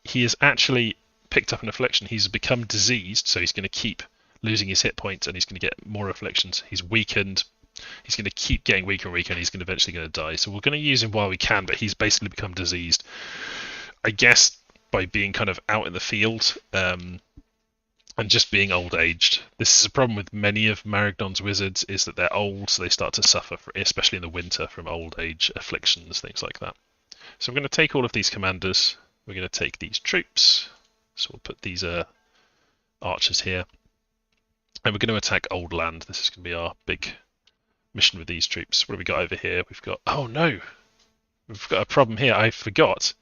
He has actually picked up an affliction. He's become diseased, so he's going to keep losing his hit points and he's going to get more afflictions. He's weakened. He's going to keep getting weaker and weaker, and he's eventually going to die. So we're going to use him while we can, but he's basically become diseased. I guess by being kind of out in the field and just being old-aged. This is a problem with many of Marignon's wizards, is that they're old, so they start to suffer, especially in the winter, from old age afflictions, things like that. So I'm going to take all of these commanders. We're going to take these troops. So we'll put these archers here. And we're going to attack Old Land. This is going to be our big mission with these troops. What have we got over here? We've got... Oh no! We've got a problem here. I forgot.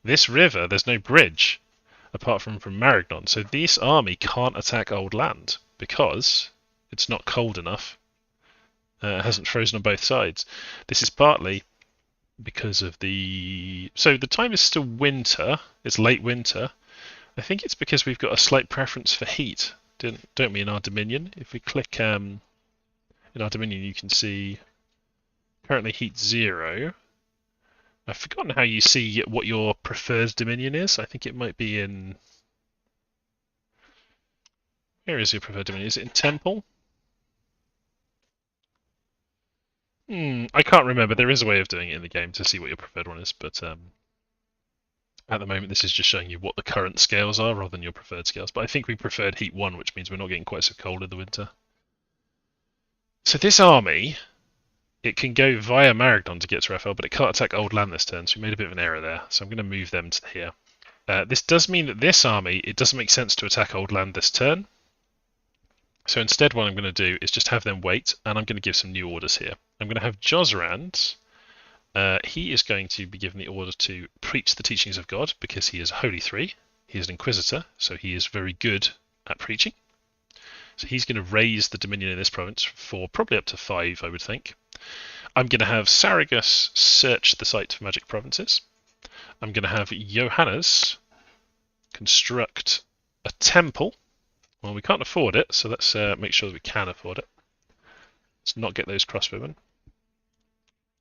This river, there's no bridge apart from Marignon. So this army can't attack old land because it's not cold enough. It hasn't frozen on both sides. This is partly because of the... So the time is still winter. It's late winter. I think it's because we've got a slight preference for heat, don't we, in our Dominion? If we click in our Dominion, you can see currently heat 0. I've forgotten how you see what your preferred Dominion is. I think it might be in... Where is your preferred Dominion? Is it in Temple? I can't remember. There is a way of doing it in the game to see what your preferred one is, but at the moment this is just showing you what the current scales are rather than your preferred scales. But I think we preferred heat 1, which means we're not getting quite so cold in the winter. So this army, it can go via Marignon to get to Raphael, but it can't attack old land this turn, so we made a bit of an error there. So I'm going to move them to here. This does mean that this army, it doesn't make sense to attack old land this turn. So instead what I'm going to do is just have them wait, and I'm going to give some new orders here. I'm going to have Josrand. He is going to be given the order to preach the teachings of God because he is a Holy 3. He is an Inquisitor, so he is very good at preaching. So he's going to raise the Dominion in this province for probably up to 5, I would think. I'm going to have Saragus search the site for magic provinces. I'm going to have Johannes construct a temple. Well, we can't afford it, so let's make sure that we can afford it. Let's not get those crossbowmen.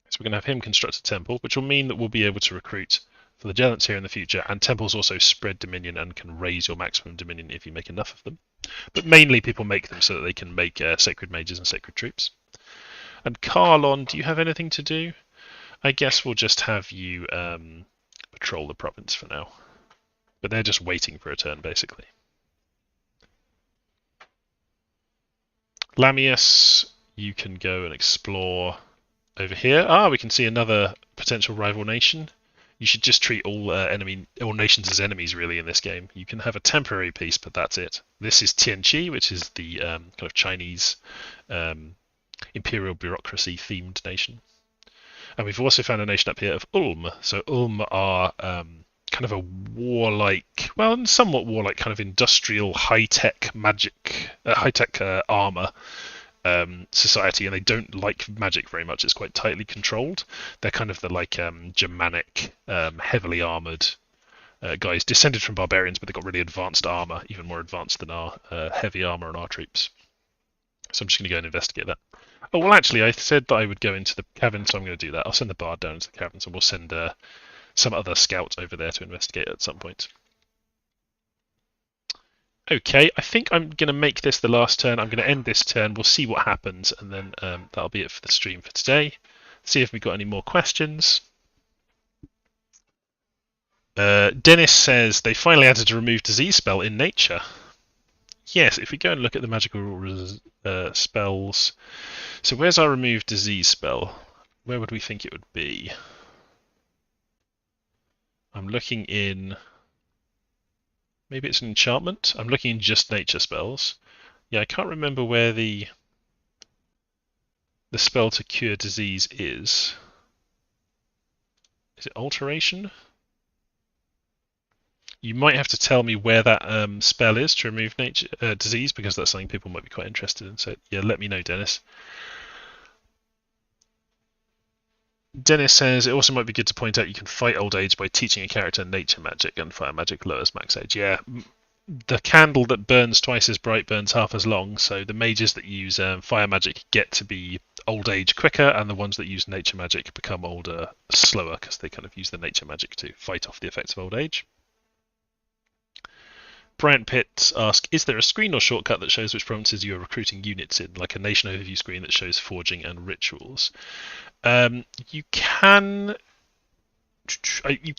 So we're going to have him construct a temple, which will mean that we'll be able to recruit for the Gellants here in the future, and temples also spread Dominion and can raise your maximum Dominion if you make enough of them. But mainly people make them so that they can make sacred mages and sacred troops. And Carlon, do you have anything to do? I guess we'll just have you patrol the province for now. But they're just waiting for a turn, basically. Lamius, you can go and explore over here. We can see another potential rival nation. You should just treat all nations as enemies, really, in this game. You can have a temporary peace, but that's it. This is Tianqi, which is the kind of Chinese imperial bureaucracy-themed nation. And we've also found a nation up here of Ulm. So Ulm are kind of a warlike, well, somewhat warlike, kind of industrial, high-tech magic, high-tech armor society, and they don't like magic very much. It's quite tightly controlled. They're kind of the Germanic, heavily armored guys, descended from barbarians, but they've got really advanced armor, even more advanced than our heavy armor and our troops. So I'm just going to go and investigate that. Oh, well, actually, I said that I would go into the cavern, so I'm going to do that. I'll send the bard down into the caverns, and we'll send some other scouts over there to investigate at some point. Okay, I think I'm going to make this the last turn. I'm going to end this turn. We'll see what happens, and then that'll be it for the stream for today. See if we've got any more questions. Dennis says they finally added a remove disease spell in nature. Yes, if we go and look at the magical spells. So where's our remove disease spell? Where would we think it would be? I'm looking in... Maybe it's an enchantment? I'm looking in just nature spells. Yeah, I can't remember where the spell to cure disease is. Is it alteration? You might have to tell me where that spell is to remove nature disease, because that's something people might be quite interested in. So yeah, let me know, Dennis. Dennis says it also might be good to point out you can fight old age by teaching a character nature magic, and fire magic lowers max age. Yeah, the candle that burns twice as bright burns half as long, so the mages that use fire magic get to be old age quicker, and the ones that use nature magic become older slower, because they kind of use the nature magic to fight off the effects of old age. Bryant Pitts asks, is there a screen or shortcut that shows which provinces you are recruiting units in, like a nation overview screen that shows forging and rituals? You can...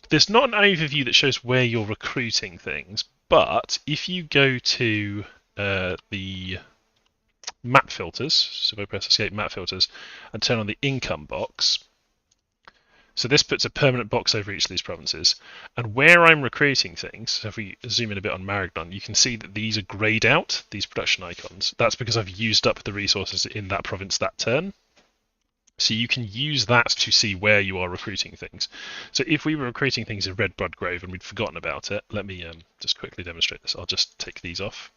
There's not an overview that shows where you're recruiting things, but if you go to the map filters, so if I press escape map filters, and turn on the income box, so this puts a permanent box over each of these provinces. And where I'm recruiting things, so if we zoom in a bit on Marignon, you can see that these are greyed out, these production icons. That's because I've used up the resources in that province that turn. So you can use that to see where you are recruiting things. So if we were recruiting things in Red Blood Grove and we'd forgotten about it, let me just quickly demonstrate this. I'll just take these off.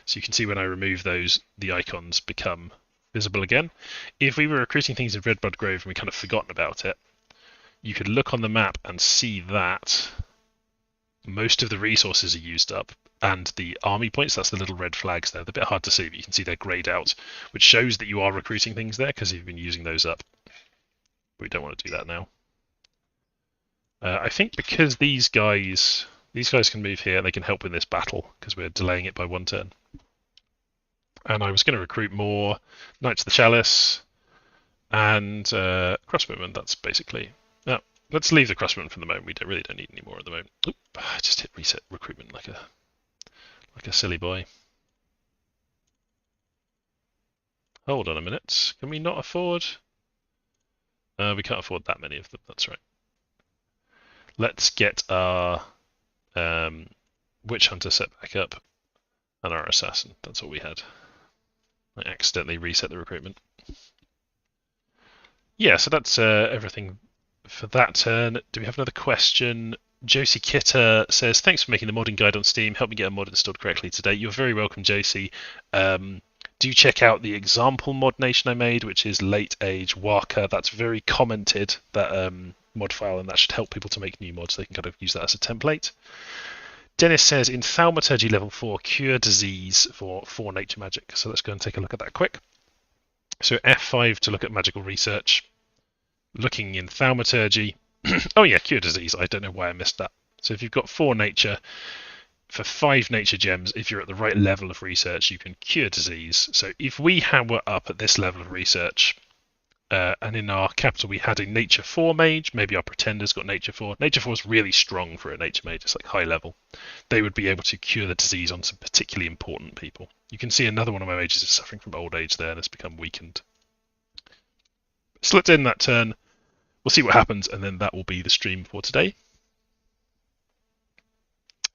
So you can see when I remove those, the icons become visible again. If we were recruiting things in Red Blood Grove and we kind of forgotten about it, you could look on the map and see that most of the resources are used up, and the army points, that's the little red flags there, they're a bit hard to see, but you can see they're greyed out, which shows that you are recruiting things there because you've been using those up. But we don't want to do that now. I think because these guys can move here, they can help in this battle because we're delaying it by 1 turn. And I was going to recruit more Knights of the Chalice and crossbowmen. That's basically. No, let's leave the crossbowmen for the moment. We really don't need any more at the moment. Oop, I just hit reset recruitment like a silly boy. Hold on a minute. Can we not afford? We can't afford that many of them. That's right. Let's get our Witch Hunter set back up and our Assassin. That's all we had. I accidentally reset the recruitment. Yeah, so that's everything for that turn. Do we have another question? Josie Kitter says, thanks for making the modding guide on Steam. Help me get a mod installed correctly today. You're very welcome, Josie. Do check out the example mod nation I made, which is Late Age Waka. That's very commented, that mod file, and that should help people to make new mods. They can kind of use that as a template. Dennis says, in Thaumaturgy level 4, cure disease for 4 nature magic. So let's go and take a look at that quick. So F5 to look at magical research. Looking in Thaumaturgy. Oh yeah, cure disease. I don't know why I missed that. So if you've got 4 nature, for 5 nature gems, if you're at the right level of research, you can cure disease. So if we were up at this level of research, and in our capital we had a nature 4 mage, maybe our pretender's got nature 4. Nature 4 is really strong for a nature mage, it's like high level. They would be able to cure the disease on some particularly important people. You can see another one of my mages is suffering from old age there and has become weakened. So let's end that turn. We'll see what happens, and then that will be the stream for today.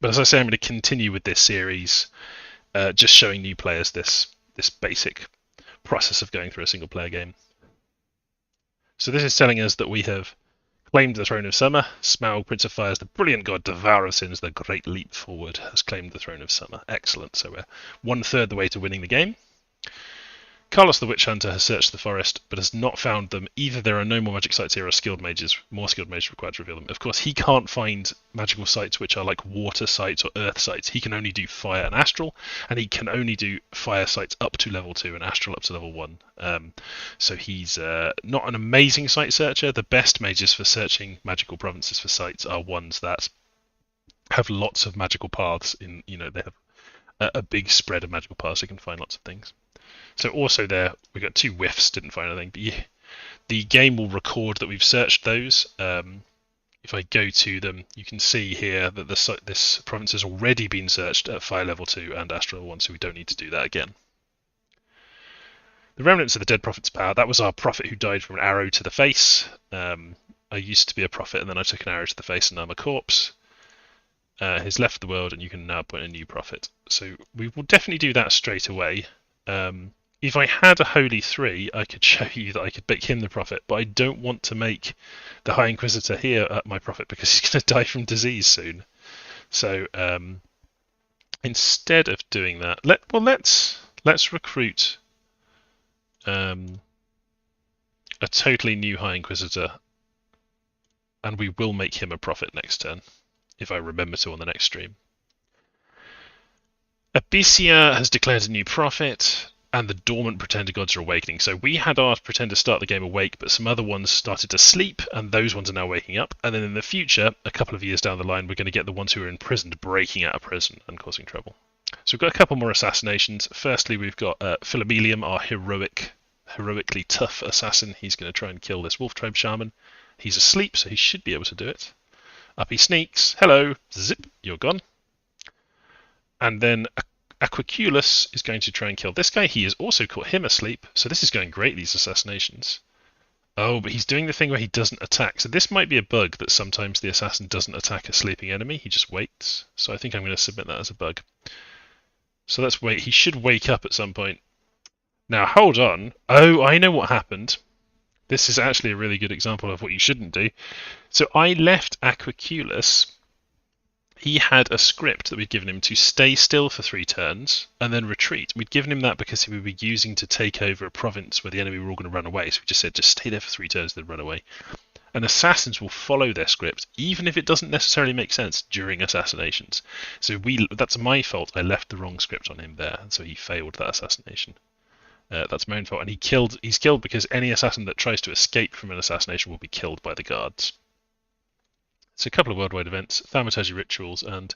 But as I say, I'm going to continue with this series, just showing new players this basic process of going through a single player game. So this is telling us that we have claimed the Throne of Summer. Smaug, Prince of Fires, the brilliant god, Devourer of Sins, the great leap forward, has claimed the Throne of Summer. Excellent. So we're 1/3 the way to winning the game. Carlos the Witch Hunter has searched the forest, but has not found them. Either there are no more magic sites here or skilled mages, more skilled mages required to reveal them. Of course, he can't find magical sites which are like water sites or earth sites. He can only do fire and astral, and he can only do fire sites up to level 2 and astral up to level 1. So he's not an amazing site searcher. The best mages for searching magical provinces for sites are ones that have lots of magical paths. They have a big spread of magical paths, so you can find lots of things. So also there, we got 2 whiffs, didn't find anything, but yeah, the game will record that we've searched those. If I go to them, you can see here that this province has already been searched at fire level 2 and astral 1, so we don't need to do that again. The remnants of the dead prophet's power, that was our prophet who died from an arrow to the face. I used to be a prophet and then I took an arrow to the face and now I'm a corpse. He's left the world and you can now appoint a new prophet. So we will definitely do that straight away. If I had a Holy 3, I could show you that I could make him the prophet, but I don't want to make the High Inquisitor here my prophet because he's going to die from disease soon. So instead of doing that, let's recruit a totally new High Inquisitor, and we will make him a prophet next turn, if I remember to on the next stream. Abyssia has declared a new prophet, and the dormant pretender gods are awakening. So we had our pretender start the game awake, but some other ones started to sleep, and those ones are now waking up. And then in the future, a couple of years down the line, we're going to get the ones who are imprisoned breaking out of prison and causing trouble. So we've got a couple more assassinations. Firstly, we've got Philomelium, our heroically tough assassin. He's going to try and kill this wolf tribe shaman. He's asleep, so he should be able to do it. Up he sneaks. Hello. Zip. You're gone. And then Aquiculus is going to try and kill this guy. He has also caught him asleep, so this is going great, these assassinations. Oh, but he's doing the thing where he doesn't attack. So this might be a bug that sometimes the assassin doesn't attack a sleeping enemy. He just waits. So I think I'm going to submit that as a bug. So let's wait. He should wake up at some point. Now, hold on. Oh, I know what happened. This is actually a really good example of what you shouldn't do. So I left Aquiculus. He had a script that we'd given him to stay still for 3 turns and then retreat. We'd given him that because he would be using to take over a province where the enemy were all going to run away. So we just said, just stay there for 3 turns, then run away. And assassins will follow their script, even if it doesn't necessarily make sense during assassinations. So that's my fault. I left the wrong script on him there, and so he failed that assassination. That's my own fault. And he's killed because any assassin that tries to escape from an assassination will be killed by the guards. So a couple of worldwide events, Thaumaturgy rituals, and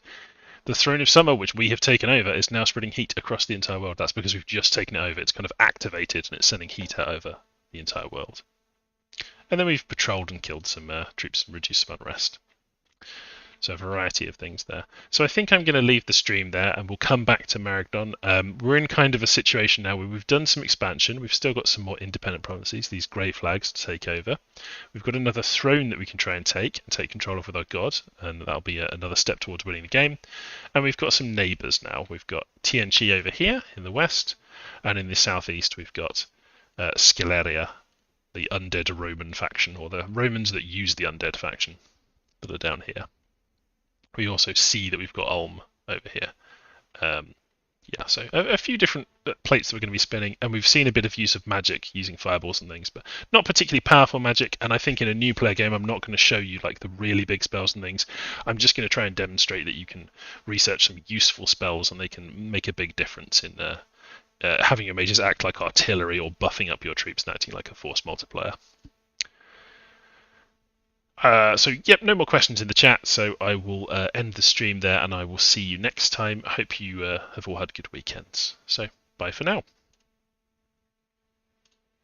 the Throne of Summer, which we have taken over, is now spreading heat across the entire world. That's because we've just taken it over. It's kind of activated, and it's sending heat out over the entire world. And then we've patrolled and killed some troops and reduced some unrest. So a variety of things there. So I think I'm going to leave the stream there and we'll come back to Marignon. We're in kind of a situation now where we've done some expansion. We've still got some more independent provinces, these grey flags to take over. We've got another throne that we can try and take control of with our god, and that'll be another step towards winning the game. And we've got some neighbours now. We've got Tianchi over here in the west, and in the southeast we've got Sceleria, the undead Roman faction, or the Romans that use the undead faction that are down here. We also see that we've got Ulm over here. Yeah, so a few different plates that we're going to be spinning, and we've seen a bit of use of magic using fireballs and things, but not particularly powerful magic. And I think in a new player game, I'm not going to show you like the really big spells and things. I'm just going to try and demonstrate that you can research some useful spells, and they can make a big difference in having your mages act like artillery or buffing up your troops and acting like a force multiplier. So, yep, no more questions in the chat, so I will end the stream there, and I will see you next time. I hope you have all had good weekends. So, bye for now.